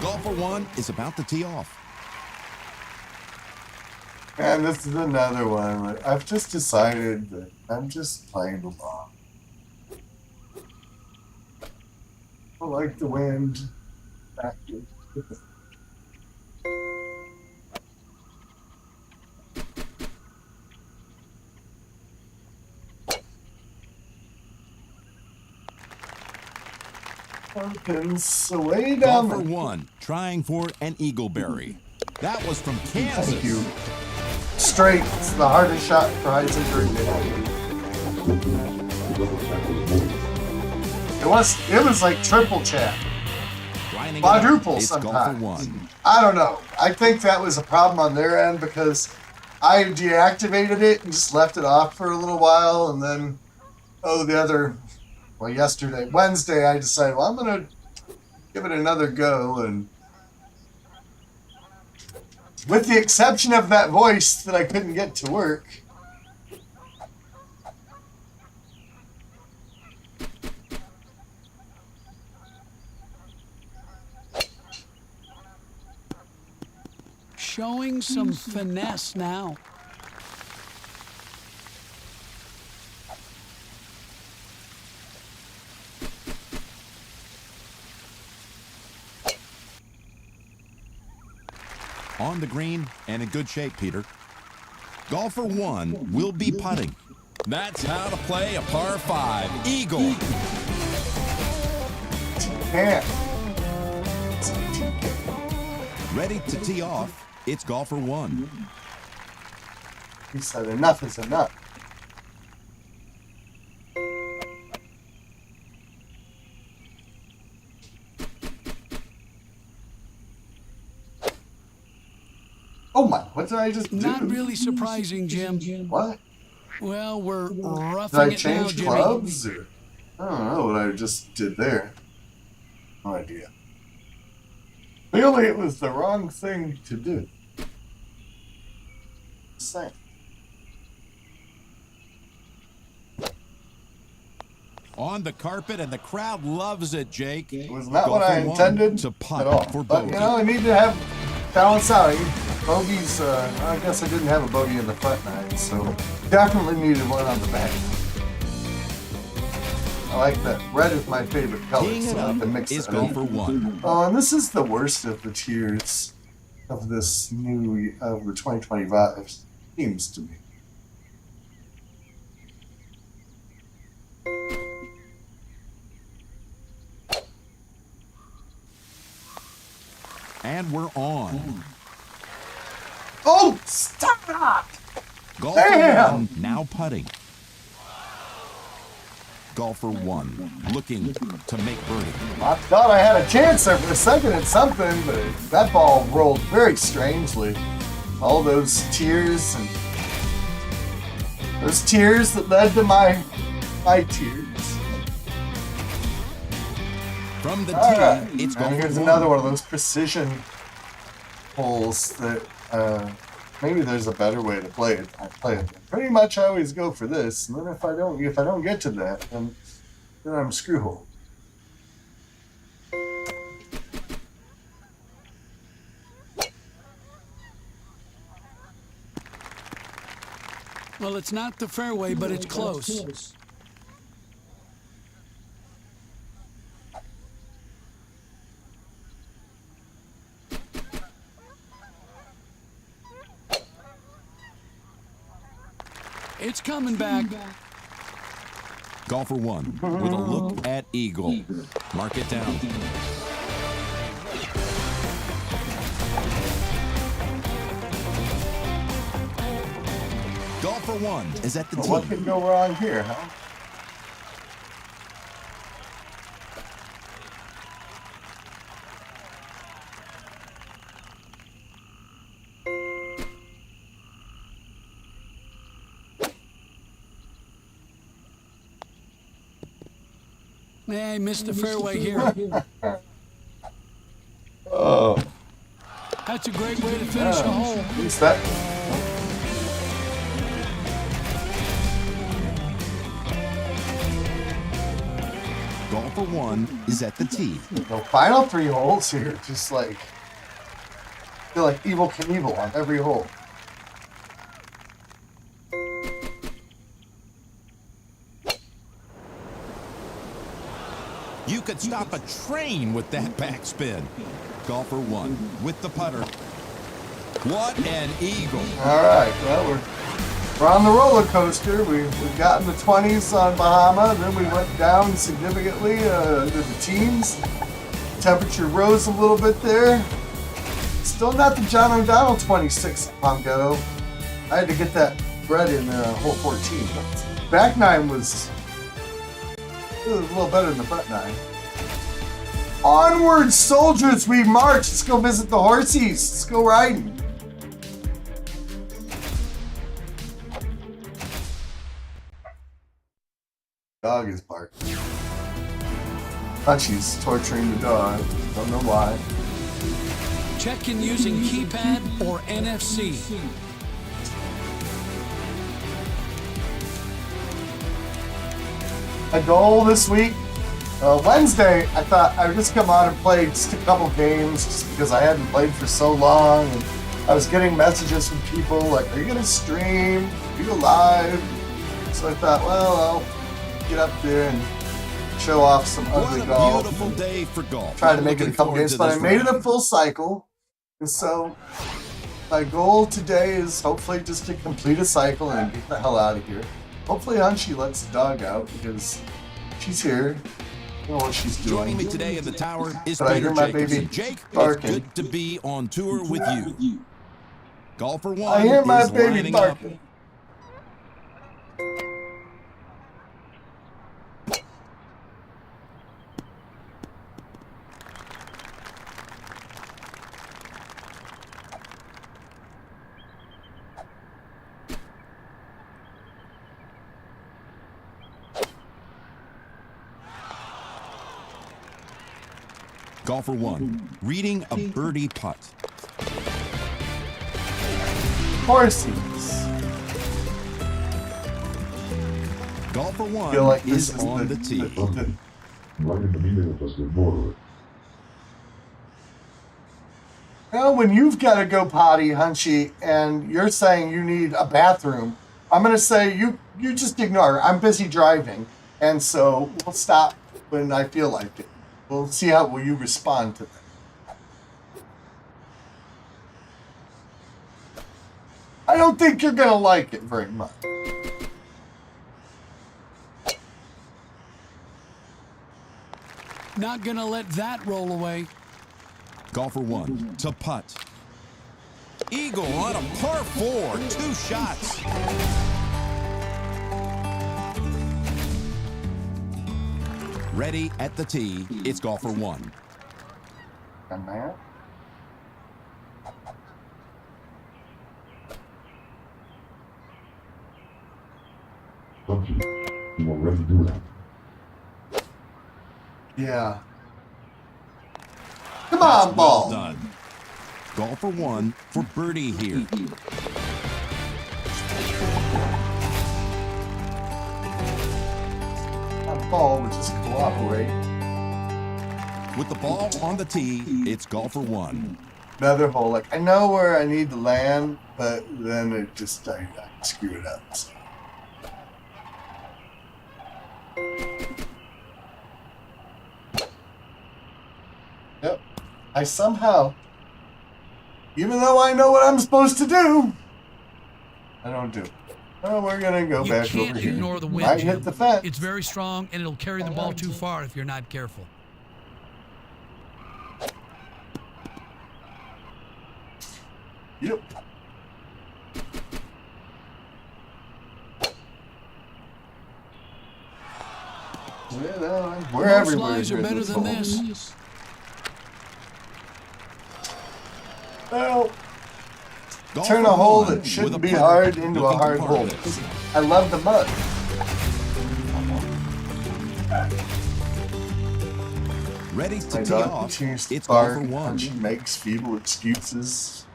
Golfer one is about to tee off. And this is another one. I've just decided that I'm just playing along. I like the wind. Pumpkins way down Golfer the... 1 trying for an eagleberry. That was from Kansas. Thank you. Straight. It's the hardest shot for Heisenberg. It was like triple chat. Lining Quadruple it's Golfer sometimes. 1. I don't know. I think that was a problem on their end because I deactivated it and just left it off for a little while, and then Wednesday, I decided, well, I'm gonna give it another go, and with the exception of that voice that I couldn't get to work. Showing some finesse now. On the green and in good shape, Peter. Golfer 1 will be putting. That's how to play a par 5. Eagle. Yeah. Ready to tee off. It's Golfer 1. He said enough is enough. Oh my, what did I just do? Not really surprising, Jim. What? Well, we're Did roughing I it now, change Jimmy. clubs? Or, I don't know what I just did there. No idea. Clearly it was the wrong thing to do. Same. On the carpet, and the crowd loves it, Jake. It was not what I Golfer 1 intended to at putt all. for But, bogey. I need to have balance out. Bogeys, I guess I didn't have a bogey in the front nine, so definitely needed one on the back. I like that. Red is my favorite color, Teeing it so I up can mix is it Golfer up. 1. Oh, and this is the worst of the tiers of this new, of the 2025, seems to me. And we're on. Oh, stop! Golfer Damn! 1 now putting. Golfer 1 looking to make birdie. I thought I had a chance there for a second at something, but that ball rolled very strangely. All those tears and those tears that led to my tears. From the All tee, right, it's and Golfer here's 1. another one of those precision holes that maybe there's a better way to play it. Pretty much I always go for this, and then if I don't get to that, then I'm screw hole. Well, it's not the fairway, but it's close. It's coming back. Golfer 1 with a look at eagle. Mark it down. Golfer 1 is at the Well, tee. what could go wrong here, huh? I missed the fairway here. Oh, That's a great way to finish a hole. at least that. Golfer 1 is at the tee. The final 3 holes here, just like feel like Evel Knievel on every hole. You could stop a train with that backspin. Golfer 1 with the putter. What an eagle. All right, well, we're on the roller coaster. We've gotten the 20s on Bahama, then we went down significantly into the teens. Temperature rose a little bit there. Still not the John O'Donnell 26 Pongo. I had to get that bread in hole 14. But back nine was a little better than the front nine. Onward, soldiers, we march. Let's go visit the horsies. Let's go riding. Dog is barking. Hunchi's torturing the dog. Don't know why. Check in using keypad or NFC. A goal this week. Wednesday, I thought I would just come out and play just a couple games just because I hadn't played for so long. And I was getting messages from people like, are you going to stream? Are you live? So I thought, well, I'll get up there and show off some ugly What a golf. beautiful day for golf. Try to I'm make it a looking couple forward games, to but I this made it round. a full cycle. And so my goal today is hopefully just to complete a cycle and get the hell out of here. Hopefully Hunchi lets the dog out because she's here. I don't know what she's doing. Joining me today in the tower is But I Peter hear my Jacobson. baby Jake, barking. it's good to be on tour with you. Golfer 1 I hear my is baby lining up. barking. Golfer 1 reading a birdie putt. Horsies. Golfer 1 Feel like this is is on the tee. Right in the middle of us, the border. Well, when you've got to go potty, Hunchi, and you're saying you need a bathroom, I'm going to say you just ignore. I'm busy driving, and so we'll stop when I feel like it. We'll see how will you respond to that. I don't think you're going to like it very much. Not gonna let that roll away. Golfer 1 to putt. Eagle on a par 4, 2 shots. Ready at the tee, it's golfer 1. And man, Don't you? You already do that. yeah. Come on, ball. Well done. Golfer 1 for birdie here. That ball would just cooperate. With the ball on the tee, it's golfer 1. Another hole. Like, I know where I need to land, but then it just, I screw it up. So. Yep. I somehow, even though I know what I'm supposed to do, I don't do it. Oh, we're going to go You back can't over here. ignore the wind, Might Jim. hit the fence. It's very strong, and it'll carry the ball too far if you're not careful. Yep. We're Most everywhere. lives are here better this than hole. this. Well, Golfer turn a hole 1 that with shouldn't a be putter hard into a looking to hard par hole. this. I love the mud. Ready to My tee dog off, continues to it's bark golfer 1. and she makes feeble excuses.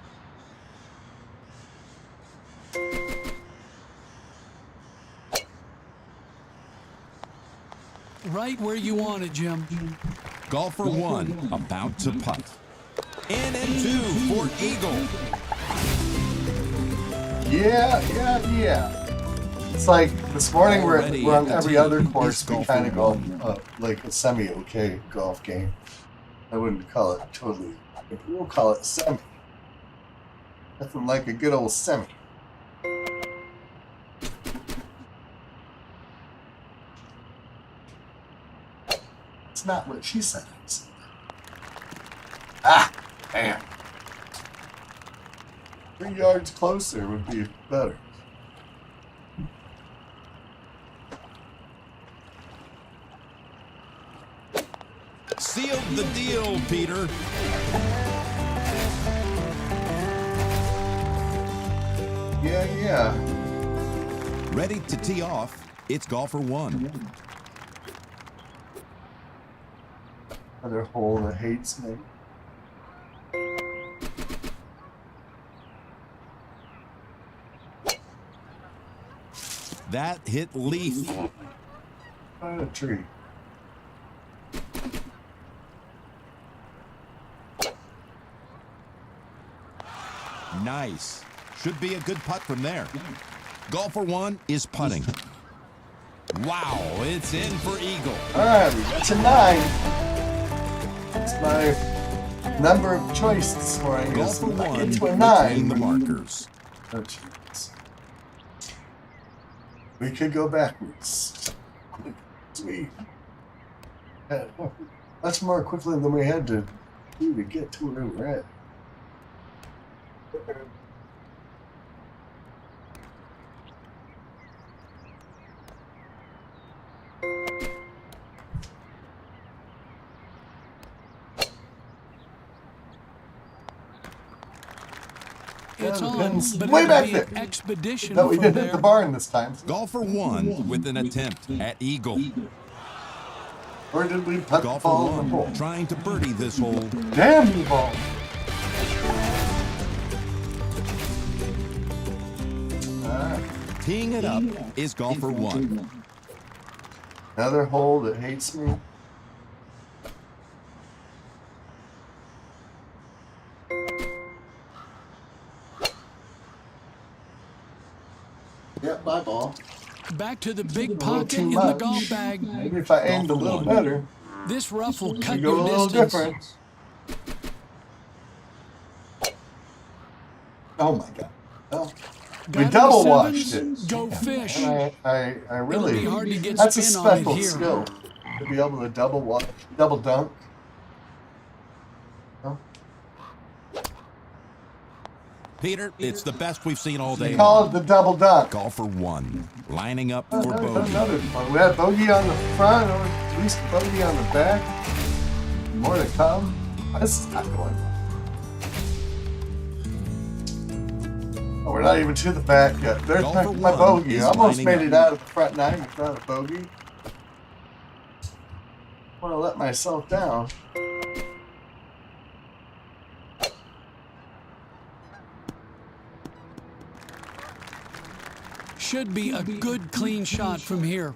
Right where you want it, Jim. Golfer 1 about to putt. In and 2 for eagle. Yeah. It's like this morning Already we're on at the every tee other is course. We golfer kind of go one. like a semi-okay golf game. I wouldn't call it totally. We'll call it semi. Nothing like a good old semi. It's not what she said. Ah, damn. 3 yards closer would be better. Sealed the deal, Peter. Yeah. Ready to tee off. It's golfer one. Another hole that hates me. That hit leaf. Find a tree. Nice. Should be a good putt from there. Golfer one is putting. Wow, it's in for eagle. Alright, we got to 9. It's my number of choice this morning. Golfer If I one get to a between 9. the markers. Oh, jeez. We could go backwards. Sweet. Much more quickly than we had to do to get to where we're at. It's Yeah, on, depends. but Way it'll back be there. an expedition No, we from didn't there. hit the barn this time. Golfer one with an attempt at eagle. Or did we put the Golfer ball in the hole? one trying to birdie this hole. Damn you, ball. Teeing it up is golfer one. Another hole that hates me. Yep, my ball. Back to the big little pocket too in the much. golf bag. Maybe if I aimed a little better, This rough will we cut go a your little distance. different. Oh my God. Well, we Got double any washed sevens? it. Go fish. And I really, It'll be hard to get that's a spin on it special here. skill to be able to double dunk. Well, Peter, it's the best we've seen all day call long. it the double dunk. Golfer one lining up for Another bogey. one. We had bogey on the front, or at least bogey on the back. More to come. This is not going well. Oh, we're not even to the back yet. There's Golfer my one bogey. is I almost lining made it up. out of the front 9 without a bogey. I want to let myself down. Should be a good clean shot from here.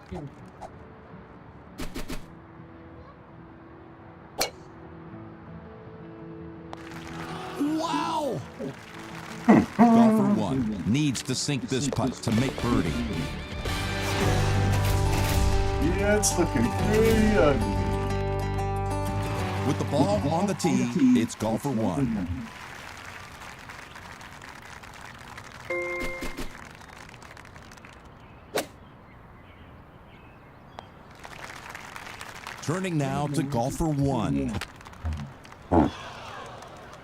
Wow! Golfer one needs to sink this putt to make birdie. Yeah, it's looking pretty ugly. With the ball on the tee, it's golfer one. Turning now to golfer one.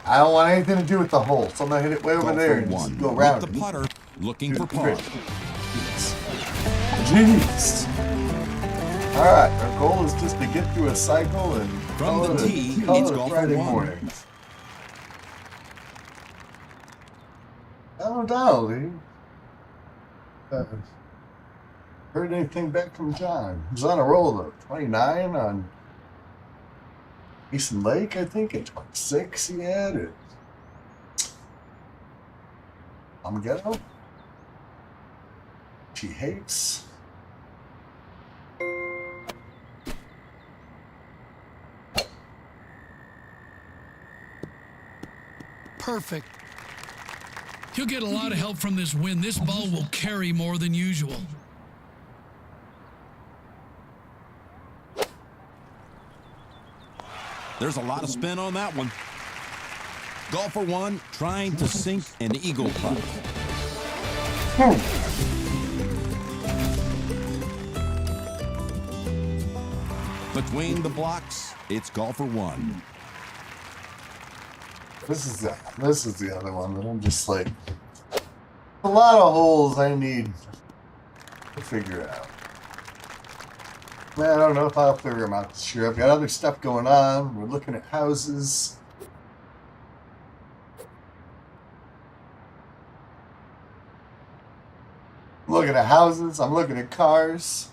I don't want anything to do with the hole, so I'm gonna hit it way over Golfer there and one. just go around With the it. putter looking for par. Jeez. All right, our goal is just to get through a cycle and From call the it a- tee, call it's it a golfer Friday one. morning. Oh, Donnelly. Heard anything back from John? He was on a roll though. 29 on Easton Lake, I think, and 26 he had it. I'm ghetto. She hates. Perfect. He'll get a lot of help from this wind. This ball will carry more than usual. There's a lot of spin on that one. Golfer 1 trying to sink an eagle putt. Between the blocks, it's golfer 1. This is the other one that I'm just like, a lot of holes I need to figure out. Man, I don't know if I'll figure them out this year. I've got other stuff going on. We're looking at houses. I'm looking at houses. I'm looking at cars.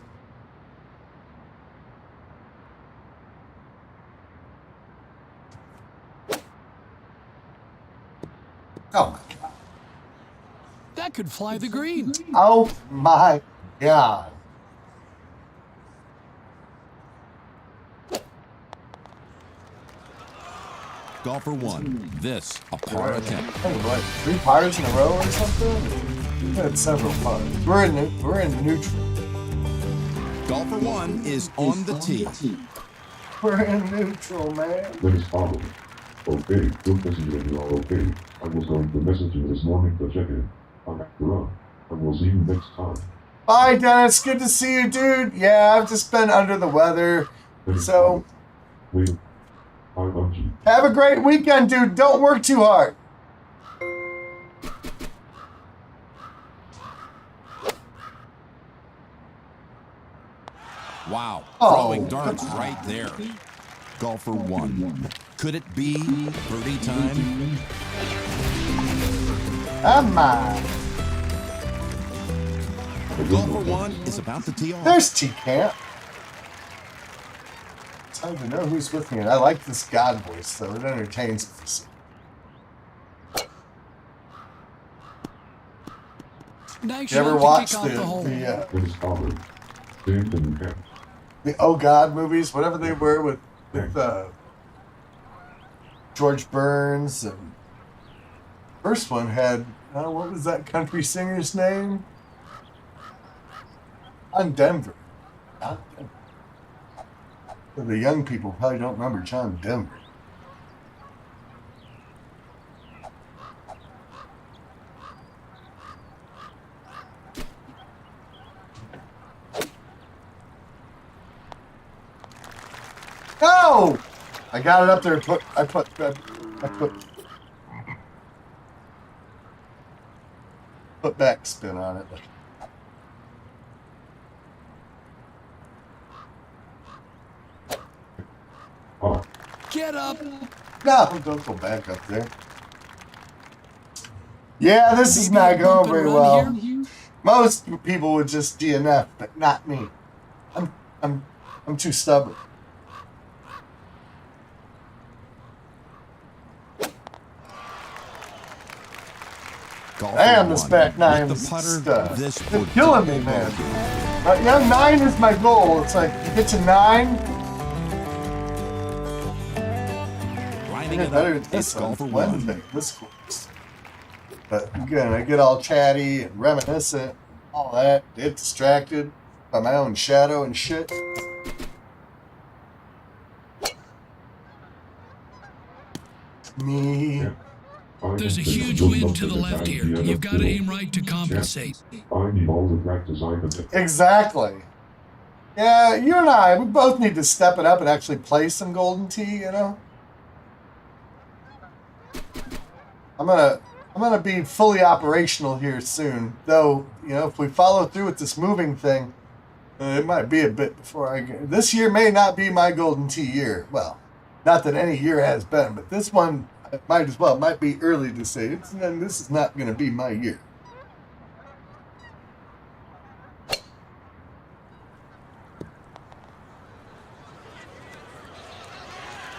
Oh my God. That could fly the green. Oh my God. Golfer 1, this a par attempt. Hey, what, 3 pars in a row or something? We've had several pars. We're in neutral. Golfer 1 is on the tee. We're in neutral, man. Dennis Pablo. Okay, good message that you are okay. I was going to message you this morning to check in. I'm back to run. And we'll see you next time. Bye, Dennis. Good to see you, dude. Yeah, I've just been under the weather. Dennis So, Pablo. Wait. I'm Hunchi. have a great weekend, dude. Don't work too hard. Wow, Oh. throwing darts right there. Golfer 1. Could it be birdie time? Come on. Golfer 1 is about to tee off. There's T-Camp. It's hard to know who's with me. And I like this God voice, though. It entertains me. Nice You ever shot to watch kick off the hole. Dennis Pablo. James and Cat. the Oh God movies, whatever they were with George Burns, and first one had what was that country singer's name? John Denver. John Denver. For the young people probably don't remember John Denver. No! I got it up there and I put back spin on it. Oh, Get up. No, don't go back up there. Yeah, this is not Maybe a going bump and very run well. here? Most people would just DNF, but not me. I'm too stubborn. Golfer Damn, this 1 back nine with is the putter. stuff. This It's would killing me, double man. bogey. Yeah, 9 is my goal. It's like you get to 9, Lining I it get better up, at this it's on golfer 1. Wednesday, this course. But again, I get all chatty and reminiscent, all that, get distracted by my own shadow and shit. Me. yeah. I There's a think huge good wind luck to the with left that here. idea You've of got to the- aim right to compensate. I need all the practice I can get. Exactly. Yeah, you and I, we both need to step it up and actually play some Golden Tee, you know? I'm gonna be fully operational here soon. Though, you know, if we follow through with this moving thing, it might be a bit before I get. This year may not be my Golden Tee year. Well, not that any year has been, but this one might as well. It might be early to say this is not going to be my year.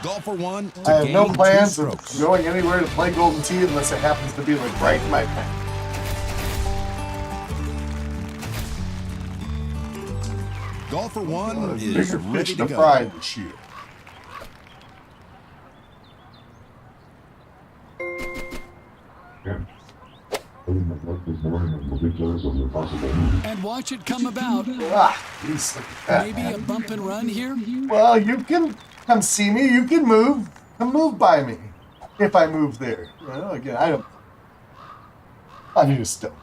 Golfer 1 to I have no gain 2 plans of strokes. going anywhere to play Golden Tee unless it happens to be like right in my path. Golfer 1 is Bigger ready fish to to go. fry this year. Yeah. Putting my luck this morning and will be jealous of your possible move. And watch it come about. Ah, geez, look at that, Maybe a man. bump and run here? Well, you can come see me. You can move. Come move by me. If I move there. You know, again, I need to stop.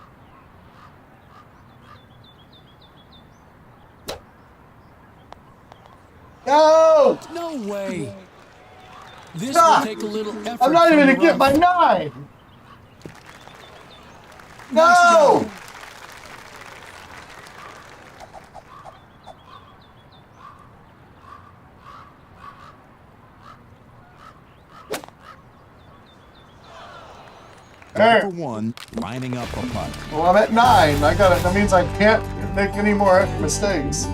No! No way. This Ah! will take a little effort. I'm not from even the gonna get my rough. 9. Nice No! job. Hey. Golfer 1 lining up a putt. Well, I'm at 9. I got it. That means I can't make any more mistakes.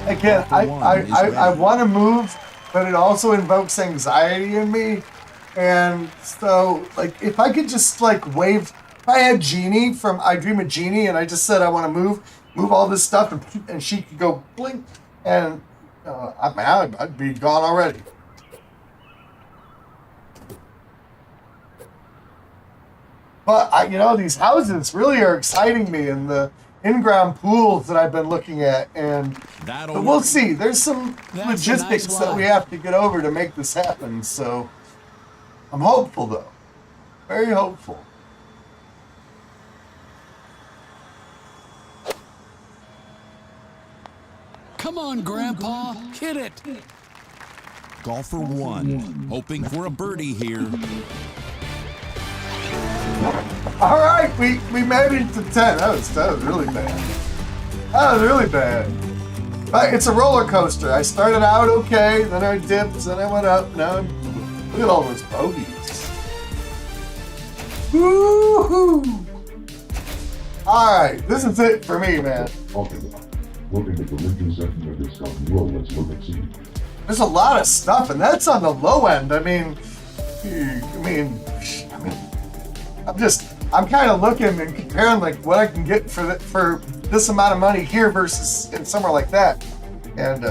Again, I want to move, but it also invokes anxiety in me. And so, like, if I could just, like, wave... If I had Jeannie from I Dream of Jeannie, and I just said I want to move all this stuff, and she could go blink, and I'd be gone already. But, these houses really are exciting me, and the in-ground pools that I've been looking at, and That'll but we'll work. see. There's some That's logistics a nice that we line. have to get over to make this happen, so I'm hopeful, though. Very hopeful. Come on, Grandpa. Hit it. Golfer 1 hoping for a birdie here. All right, we made it to 10. That was really bad. That was really bad. But it's a roller coaster. I started out okay, then I dipped, then I went up. Now look at all those bogeys. Woo-hoo! All right, this is it for me, man. Okay. Looking at the Lincoln section of this company, well, let's look and see. There's a lot of stuff, and that's on the low end. I mean, I'm kind of looking and comparing like what I can get for this amount of money here versus in somewhere like that. And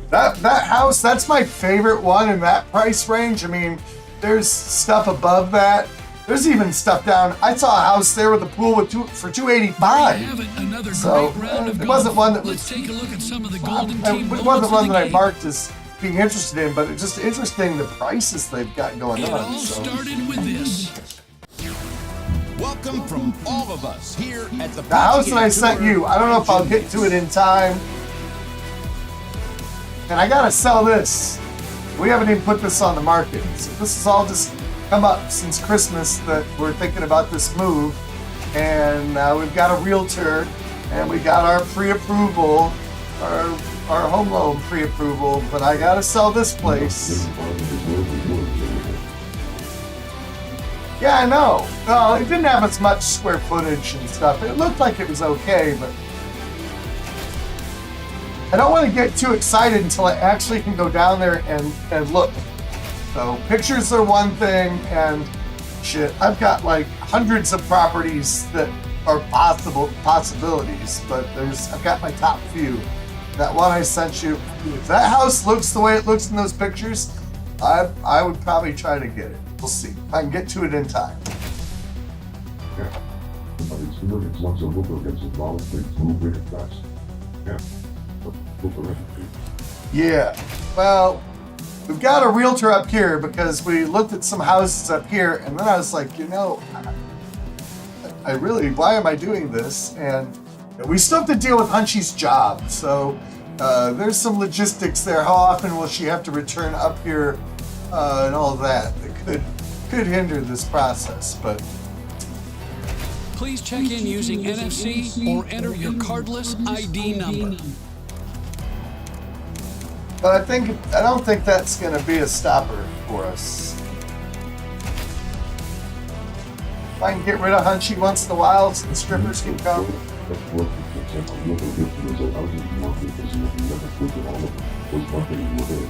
that house, that's my favorite one in that price range. I mean, there's stuff above that. There's even stuff down. I saw a house there with a pool for $285. Have it, another So, great round of it golf. wasn't one that Let's was- take a look at some of the golden It team wasn't moments one of that the I game. marked as being interested in, but it's just interesting the prices they've got going It on. all So. started with this. Welcome from all of us here at the The house that I PGA sent Tour. you, I don't know if I'll get to it in time. And I gotta sell this. We haven't even put this on the market. So this has all just come up since Christmas that we're thinking about this move. And we've got a realtor, and we got our pre-approval, our home loan pre-approval, but I gotta sell this place. Yeah, I know. Well, it didn't have as much square footage and stuff. It looked like it was okay, but I don't want to get too excited until I actually can go down there and look. So pictures are one thing, and shit, I've got like hundreds of properties that are possibilities, but I've got my top few. That one I sent you, if that house looks the way it looks in those pictures, I would probably try to get it. We'll see if I can get to it in time. Yeah. But experience once a looker gets involved, things move really fast. Yeah. But look around. Yeah, well, we've got a realtor up here because we looked at some houses up here, and then I was like, I really, why am I doing this? And we still have to deal with Hunchi's job, so there's some logistics there. How often will she have to return up here and all that could hinder this process, but Please check in using NFC or enter your cardless ID number. I don't think that's going to be a stopper for us. If I can get rid of Hunchy once in a while, so the strippers can come. That's what the example looker gets to result out of the market because you never put it all of it. Was marketing with it.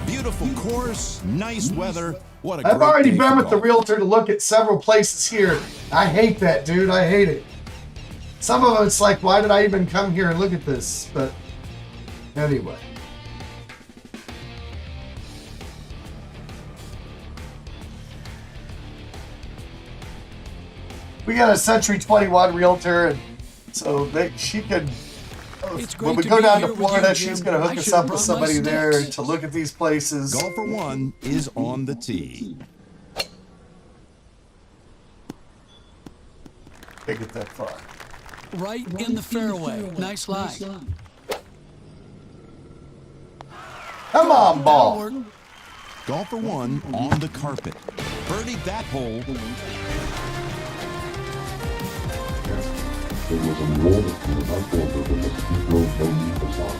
Beautiful course, nice weather. What a I've great already day been for with the golf. realtor to look at several places here. I hate that, dude. I hate it. Some of them, it's like, why did I even come here and look at this? But anyway. We got a Century 21 realtor, and so she could It's when great we to go be down here to with you, Florida, Jim. she's going to I hook us should've up with brought my somebody there sticks. to look at these places. Golfer 1 is on the tee. Can't get that far. Right in the fairway. Nice lie. Come on, That'll ball. work. Golfer 1 on the carpet. Birdied that hole. It was a roll that from the high quarter with a steep road no need to stop.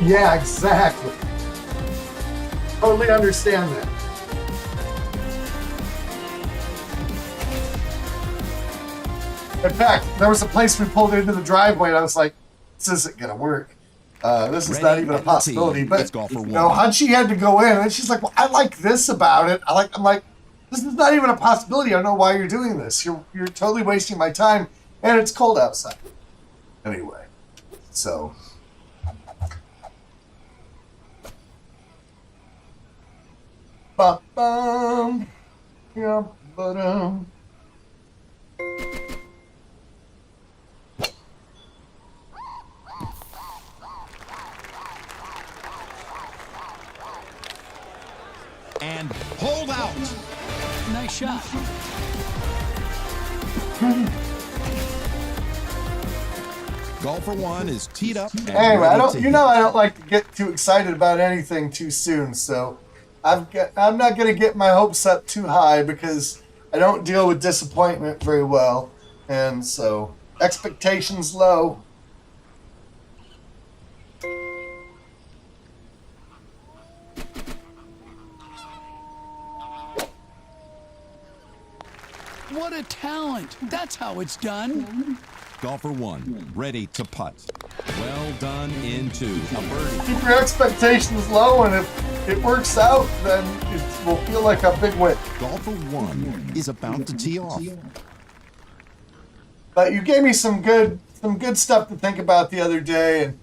Yeah, exactly. Totally understand that. In fact, there was a place we pulled into the driveway, and I was like, "This isn't gonna work. This is Ready not even a at the possibility." tee. But It's golfer you know, one. Hunchi had to go in, and she's like, "Well, I like this about it. I'm like, this is not even a possibility. I don't know why you're doing this. You're totally wasting my time, and it's cold outside." Anyway, so. Ba-bum. Yeah, but And hold out. Nice shot. Golfer 1 is teed up. And Anyway, ready to hit. I don't like to get too excited about anything too soon, so I'm not gonna get my hopes up too high because I don't deal with disappointment very well, and so expectations low. What a talent. That's how it's done. Golfer 1 ready to putt. Well done into a birdie. Keep your expectations low, and if it works out, then it will feel like a big win. Golfer 1 is about to tee off. But you gave me some good stuff to think about the other day, and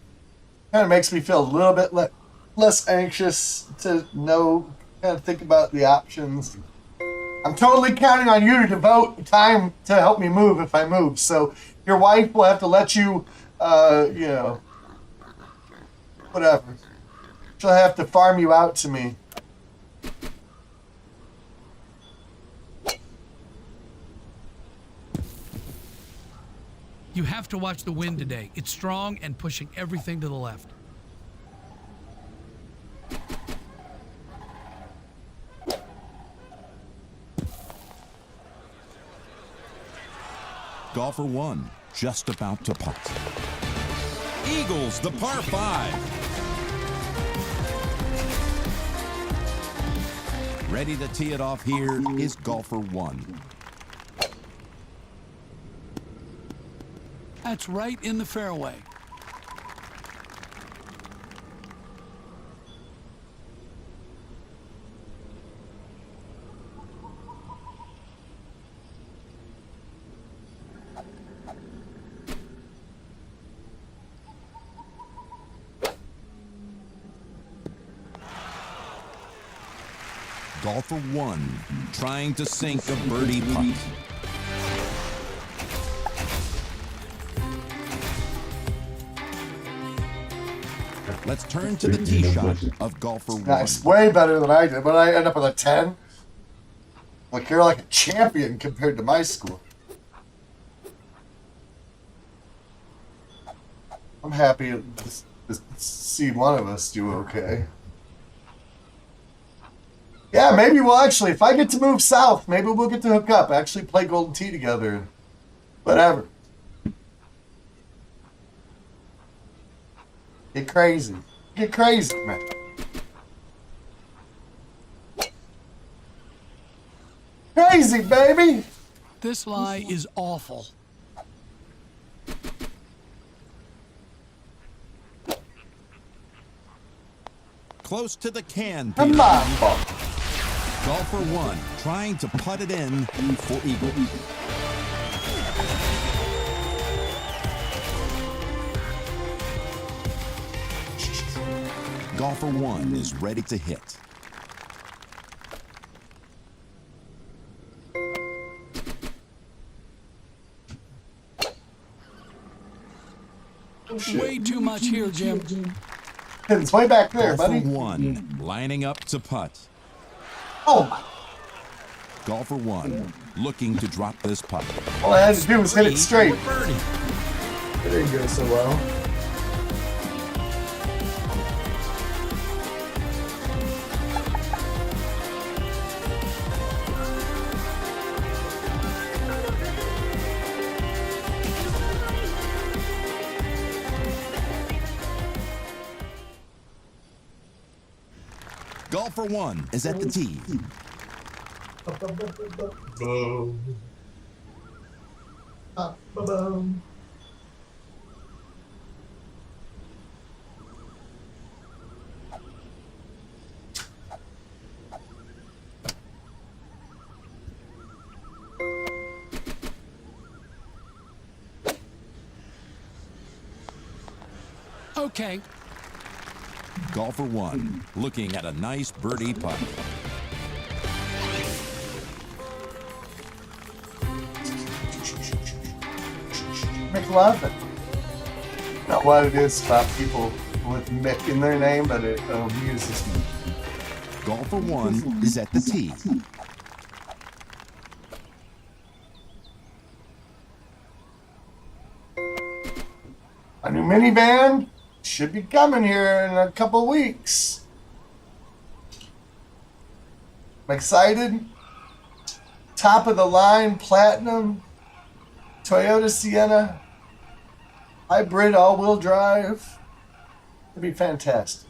kind of makes me feel a little bit less anxious to think about the options. I'm totally counting on you to devote time to help me move if I move. So your wife will have to let you, whatever. She'll have to farm you out to me. You have to watch the wind today. It's strong and pushing everything to the left. Golfer 1 just about to putt. Eagles the par 5. Ready to tee it off here is golfer 1. That's right in the fairway. Golfer 1 trying to sink a birdie putt. Let's turn to the tee shot of golfer 1. Nice, way better than I did, but I end up with a 10. Like you're like a champion compared to my score. I'm happy to see one of us do okay. Yeah, maybe we'll actually, if I get to move south, maybe we'll get to hook up, actually play Golden Tee together. Whatever. Get crazy. Get crazy, man. Crazy, baby. This lie is awful. Close to the can, Come Peter. on, ball. Golfer 1 trying to putt it in for eagle. Golfer 1 is ready to hit. shit. Way too much here, Jim. It's way back there, Golfer buddy. 1, lining up to putt. Oh my. Golfer 1, looking to drop this putt. All I had to do was hit it straight. Birdie. It didn't go so well. Golfer 1 is at the tee. Boom. Boom. Okay. Golfer 1, looking at a nice birdie putt. Make love it. Not what it is about people with Mick in their name, but it amuses me. Golfer 1 is at the tee. A new minivan should be coming here in a couple weeks. I'm excited. Top of the line, platinum, Toyota Sienna, hybrid all-wheel drive. It'd be fantastic.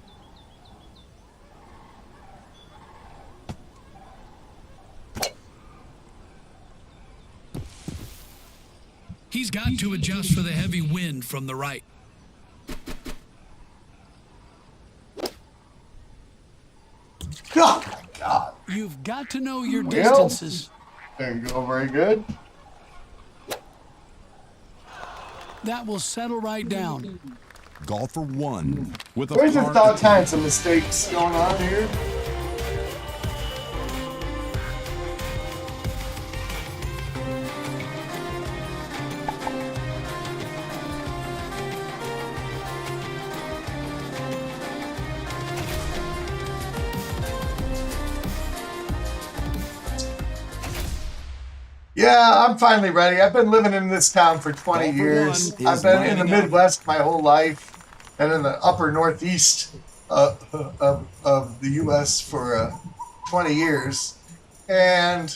He's got to adjust for the heavy wind from the right. Oh my God. You've got to know your Well. distances. Didn't go very good. That will settle right down. Golfer 1 with a There's just par all attempt. kinds of mistakes going on here. Yeah, I'm finally ready. I've been living in this town for 20 Golfer years. one is I've been in the lining up. Midwest my whole life and in the upper Northeast of the U.S. for 20 years. And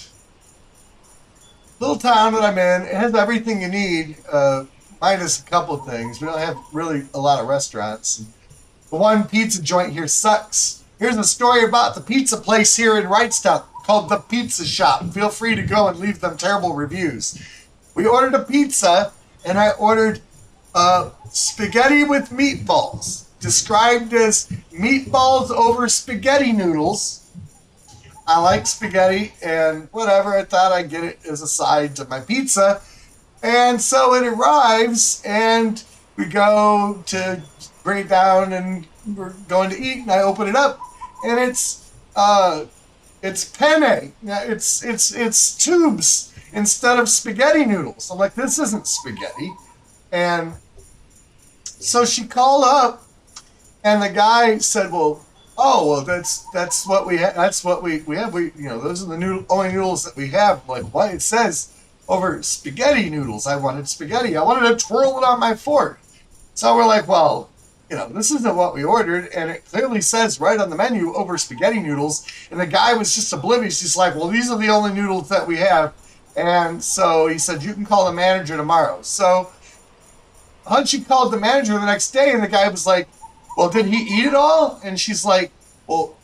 little town that I'm in, it has everything you need, minus a couple of things. We don't have really a lot of restaurants. The one pizza joint here sucks. Here's a story about the pizza place here in Wrightstown called The Pizza Shop. Feel free to go and leave them terrible reviews. We ordered a pizza, and I ordered spaghetti with meatballs, described as meatballs over spaghetti noodles. I like spaghetti, and whatever, I thought I'd get it as a side to my pizza. And so it arrives, and we go to bring it down, and we're going to eat, and I open it up, and it's penne. Yeah, it's tubes instead of spaghetti noodles. I'm like, this isn't spaghetti. And so she called up, and the guy said, well, that's what we have. That's what we have. Those are the only noodles that we have. I'm like, what? It says over spaghetti noodles. I wanted spaghetti. I wanted to twirl it on my fork. So we're like, well, this isn't what we ordered, and it clearly says right on the menu over spaghetti noodles, and the guy was just oblivious. He's like, well, these are the only noodles that we have, and so he said, you can call the manager tomorrow. So Hunchi called the manager the next day, and the guy was like, well, did he eat it all? And she's like, well,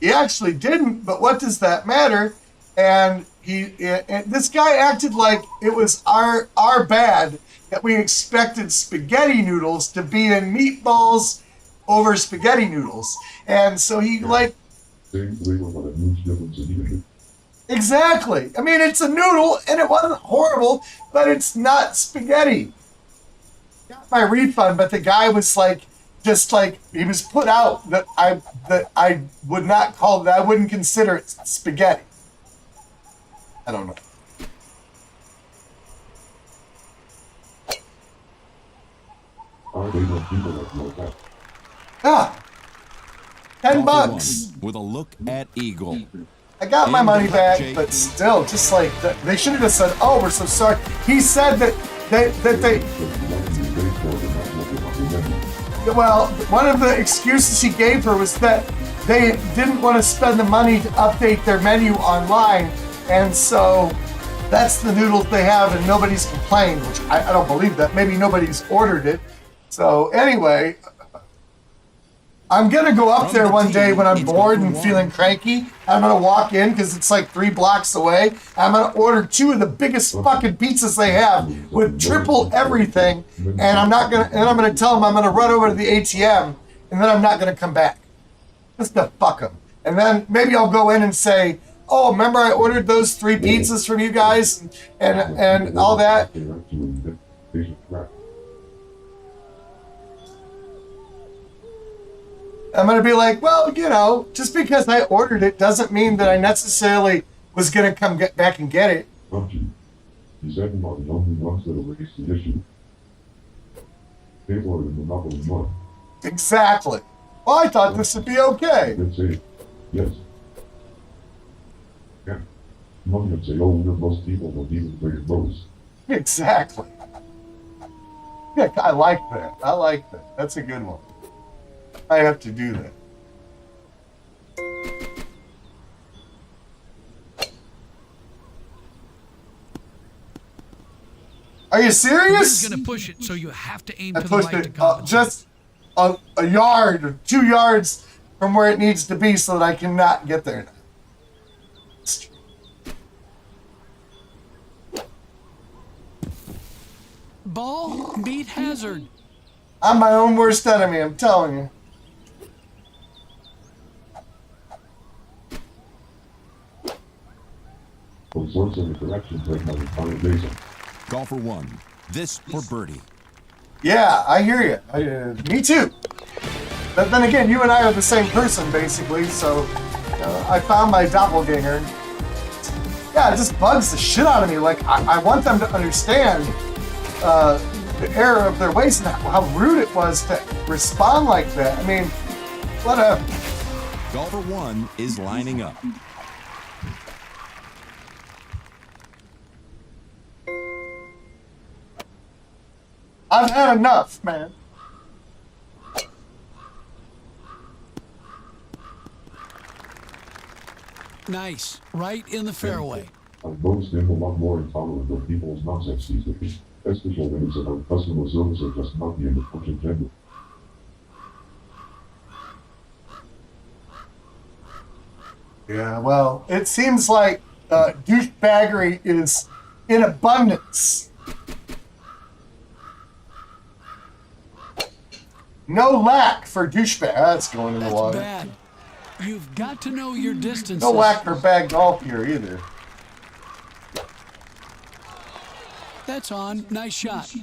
he actually didn't, but what does that matter? And this guy acted like it was our bad that we expected spaghetti noodles to be in meatballs over spaghetti noodles. And so he Same flavor, but a huge difference in eating exactly. I mean, it's a noodle and it wasn't horrible, but it's not spaghetti. Got my refund, but the guy was he was put out that I would not call that. I wouldn't consider it spaghetti. I don't know. why they want people like that. Yeah. $10 Golfer bucks. one with a look at Eagle. I got my money back, but still, just like they should have just said, "Oh, we're so sorry." He said that they. Well, one of the excuses he gave her was that they didn't want to spend the money to update their menu online, and so that's the noodles they have, and nobody's complained. Which I don't believe that. Maybe nobody's ordered it. So anyway. I'm going to go up there one day when I'm bored and feeling cranky. I'm going to walk in because it's like 3 blocks away. I'm going to order 2 of the biggest fucking pizzas they have with triple everything. And I'm going to tell them I'm going to run over to the ATM and then I'm not going to come back. Just to fuck them. And then maybe I'll go in and say, "Oh, remember I ordered those 3 pizzas from you guys and all that." I'm going to be like, "Well, you know, just because I ordered it doesn't mean that I necessarily was going to come back and get it." Hunchi, you said I'm not the only ones that have raised the issue. They've ordered Monopoly 1. Exactly. Well, I thought this would be okay. They'd say, yes. Yeah. Mom would say, "Oh, we're most people will even raise those." Exactly. Yeah, I like that. I like that. That's a good one. I have to do that. Are you serious? He's gonna push it, so you have to aim I to the pushed right to it compensate. just a yard or 2 yards from where it needs to be so that I cannot get there. Ball beat hazard. I'm my own worst enemy, I'm telling you. All sorts of interactions like my entire days. Golfer one, this for birdie. Yeah, I hear you. Me too. But then again, you and I are the same person, basically, so I found my doppelganger. Yeah, it just bugs the shit out of me. Like, I want them to understand the error of their ways and how rude it was to respond like that. I mean, what a... Golfer one is lining up. I've had enough, man. Nice. Right in the fairway. I've noticed them a lot more intolerant of people's nonsense these days. Especially when it's about customer service or just not being the function gender. Yeah, well, it seems like douchebaggery is in abundance. No lack for douchebag. That's going in the That's water. bad. You've got to know your distances. No lack for bad golf here either. That's on. Nice shot.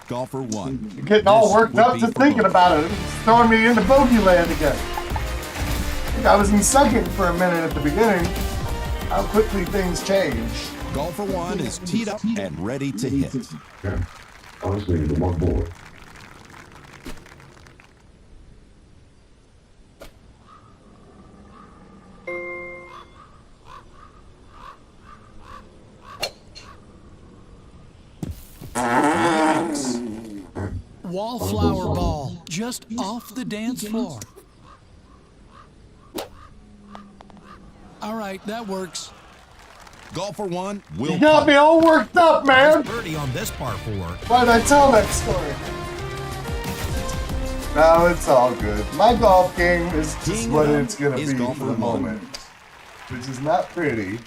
Golfer one. You're getting all This worked would up be just for thinking bogey. about it. It's throwing me into bogey land again. I think I was in second for a minute at the beginning. How quickly things change. Golfer one is teed up and ready to hit. Yeah. Honestly, the one boy. Wallflower ball. Just off the dance floor. All right, that works. Golfer one will You got putt. me all worked up, man. Birdie on this par 4. Why did I tell that story? No, it's all good. My golf game is just King what up it's going to is be golfer for the one. moment. Which is not pretty.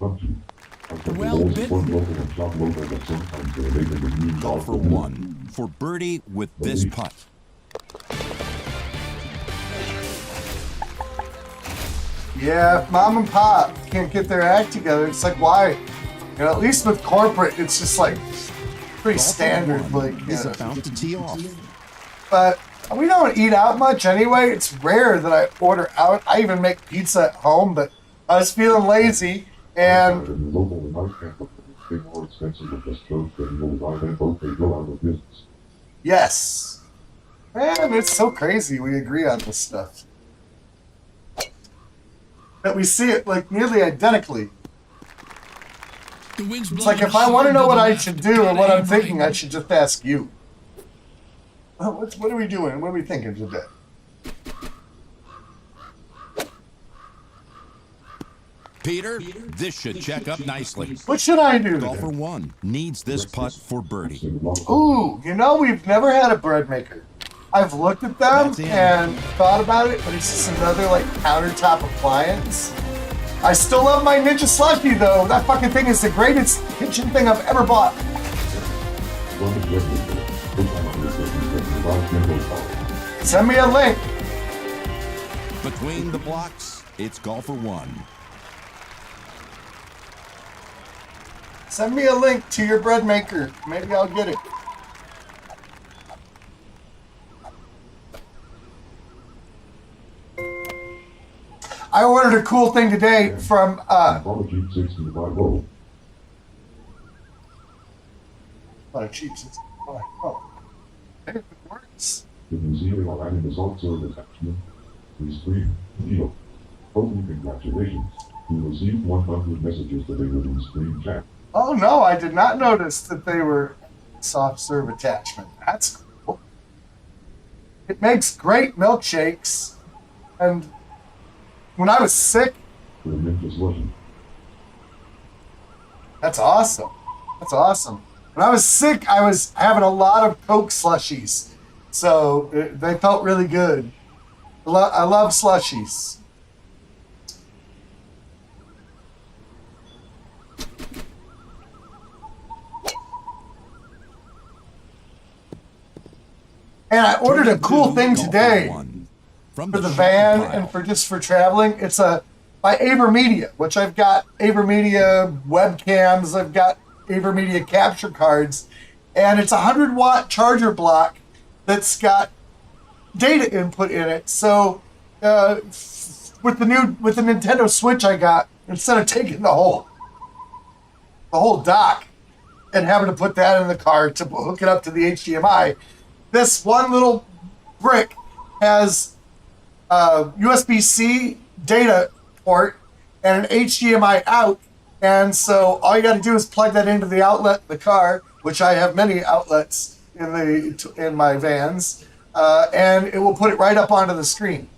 Hunchi. Well bitten. Golfer one for birdie with this putt. Yeah, if mom and pop can't get their act together, it's like, why? You know, at least with corporate, it's just like pretty Golfer standard. one Like, is about to tee off. But we don't eat out much anyway. It's rare that I order out. I even make pizza at home, but I was feeling lazy and anything more expensive with just those getting old, I then hope they go out of business. Yes. Man, it's so crazy we agree on this stuff. That we see it like nearly identically. The wind's It's blowing like if I want to hard know what the I left. should do and what I'm Caddy thinking, right. I should just ask you. What are we doing? What are we thinking today? Peter, this should check up nicely. What should I do Golfer today? 1 needs this putt for birdie. Ooh, you know, we've never had a bread maker. I've looked at them That's in. and thought about it, but it's just another like countertop appliance. I still love my Ninja Slushy though. That fucking thing is the greatest kitchen thing I've ever bought. Send me a link. Between the blocks, it's Golfer 1. Send me a link to your bread maker. Maybe I'll get it. I ordered a cool thing today from Not a cheap. Oh, it works. The museum of adding is also an attachment. Please screen. Deal. Holy congratulations. You received 100 messages that they were in screen chat. Oh no, I did not notice that they were soft serve attachment. That's cool. It makes great milkshakes. And when I was sick, For a Ninja Slushy. that's awesome. That's awesome. When I was sick, I was having a lot of Coke slushies. So they felt really good. I love slushies. And I ordered a cool thing today From for the shipping van pile. and for just for traveling. It's by AverMedia, which I've got AverMedia webcams, I've got AverMedia capture cards, and it's a 100-watt charger block that's got data input in it. So with the Nintendo Switch I got, instead of taking the whole dock and having to put that in the car to hook it up to the HDMI, this one little brick has a USB-C data port and an HDMI out, and so all you got to do is plug that into the outlet in the car, which I have many outlets in my vans, and it will put it right up onto the screen.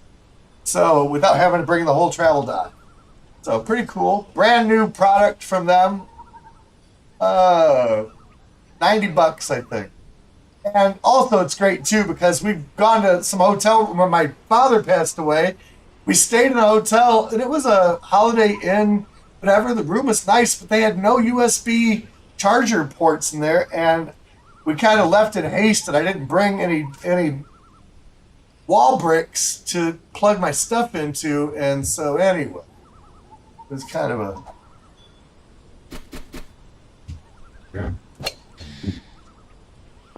So without having to bring the whole travel dock. So pretty cool. Brand new product from them. $90, I think. And also it's great too because we've gone to some hotel when my father passed away. We stayed in a hotel and it was a Holiday Inn, whatever. The room was nice, but they had no USB charger ports in there, and we kind of left in haste, and I didn't bring any wall bricks to plug my stuff into, and so anyway, it was kind of a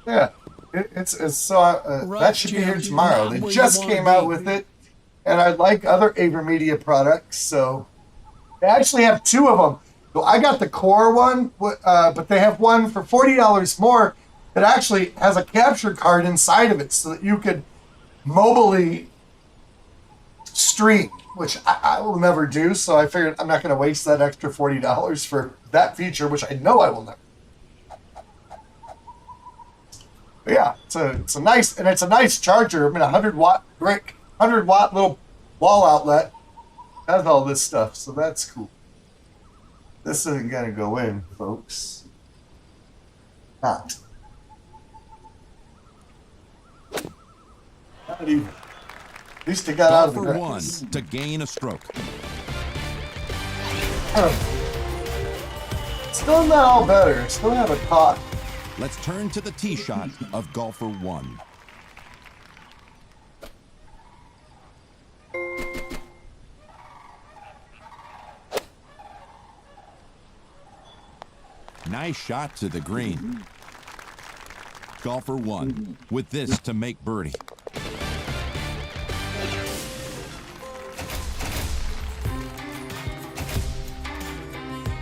yeah. It's so that should be here tomorrow. They just came out with it, and I like other AverMedia products, so they actually have two of them. So I got the core one, but they have one for $40 more that actually has a capture card inside of it, so that you could mobily stream, which I will never do. So I figured I'm not going to waste that extra $40 for that feature, which I know I will never. But yeah, it's a nice charger. I mean, 100-watt brick, 100-watt little wall outlet has all this stuff, so that's cool. This isn't gonna go in, folks. Not even. At least it got out of the Golfer 1 grass. to gain a stroke. Still not all better. Still haven't caught. Let's turn to the tee shot of Golfer 1. Nice shot to the green. Golfer 1 with this to make birdie.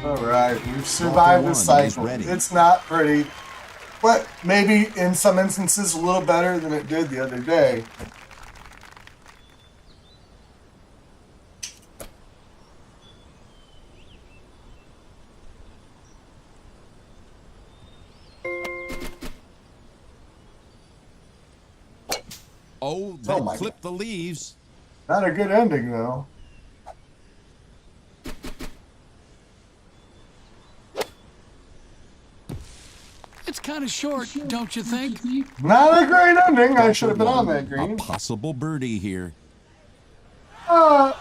All right, we've survived the Golfer one is cycle. ready. It's not pretty, but maybe in some instances a little better than it did the other day. Oh, Oh that my clipped the leaves. Not a good ending, though. It's kind of short, don't you think? Not a great ending. I should have been Golfer on one, that green. A possible birdie here. All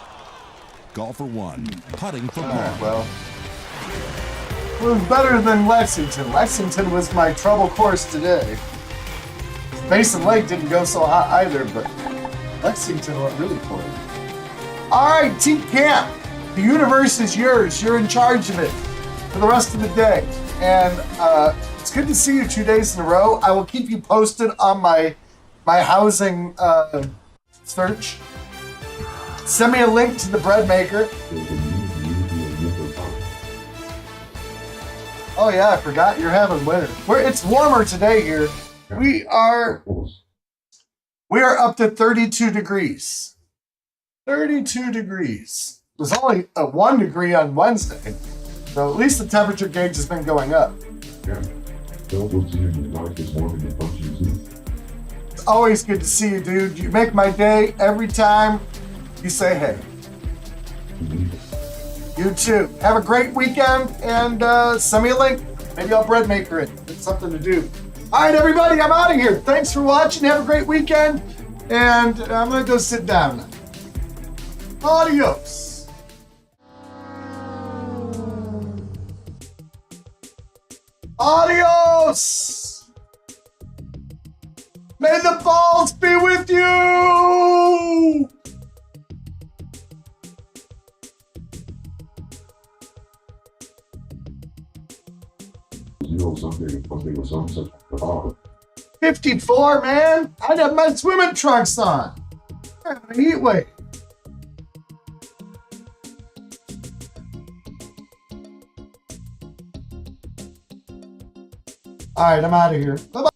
Golfer one, putting for right, par. well. It was better than Lexington. Lexington was my trouble course today. Basin Lake didn't go so hot either, but Lexington went really for it. All right, Team Camp. The universe is yours. You're in charge of it for the rest of the day. And it's good to see you 2 days in a row. I will keep you posted on my housing search. Send me a link to the bread maker. There's a new park. Oh yeah, I forgot you're having winter. It's warmer today here. We are up to 32 degrees. 32 degrees. It was only 1 degree on Wednesday. So at least the temperature gauge has been going up. Yeah. Bill will see you in life this morning and Hunchi too. It's always good to see you, dude. You make my day every time you say hey. You too. Have a great weekend and send me a link. Maybe I'll bread maker it. It's something to do. All right, everybody, I'm out of here. Thanks for watching. Have a great weekend. And I'm going to go sit down now. Adios. Adios. May the balls be with you. Zero Sunday or some such. 54, man. I'd have my swimming trunks on. I'm having a heat wave. All right, I'm out of here. Bye-bye.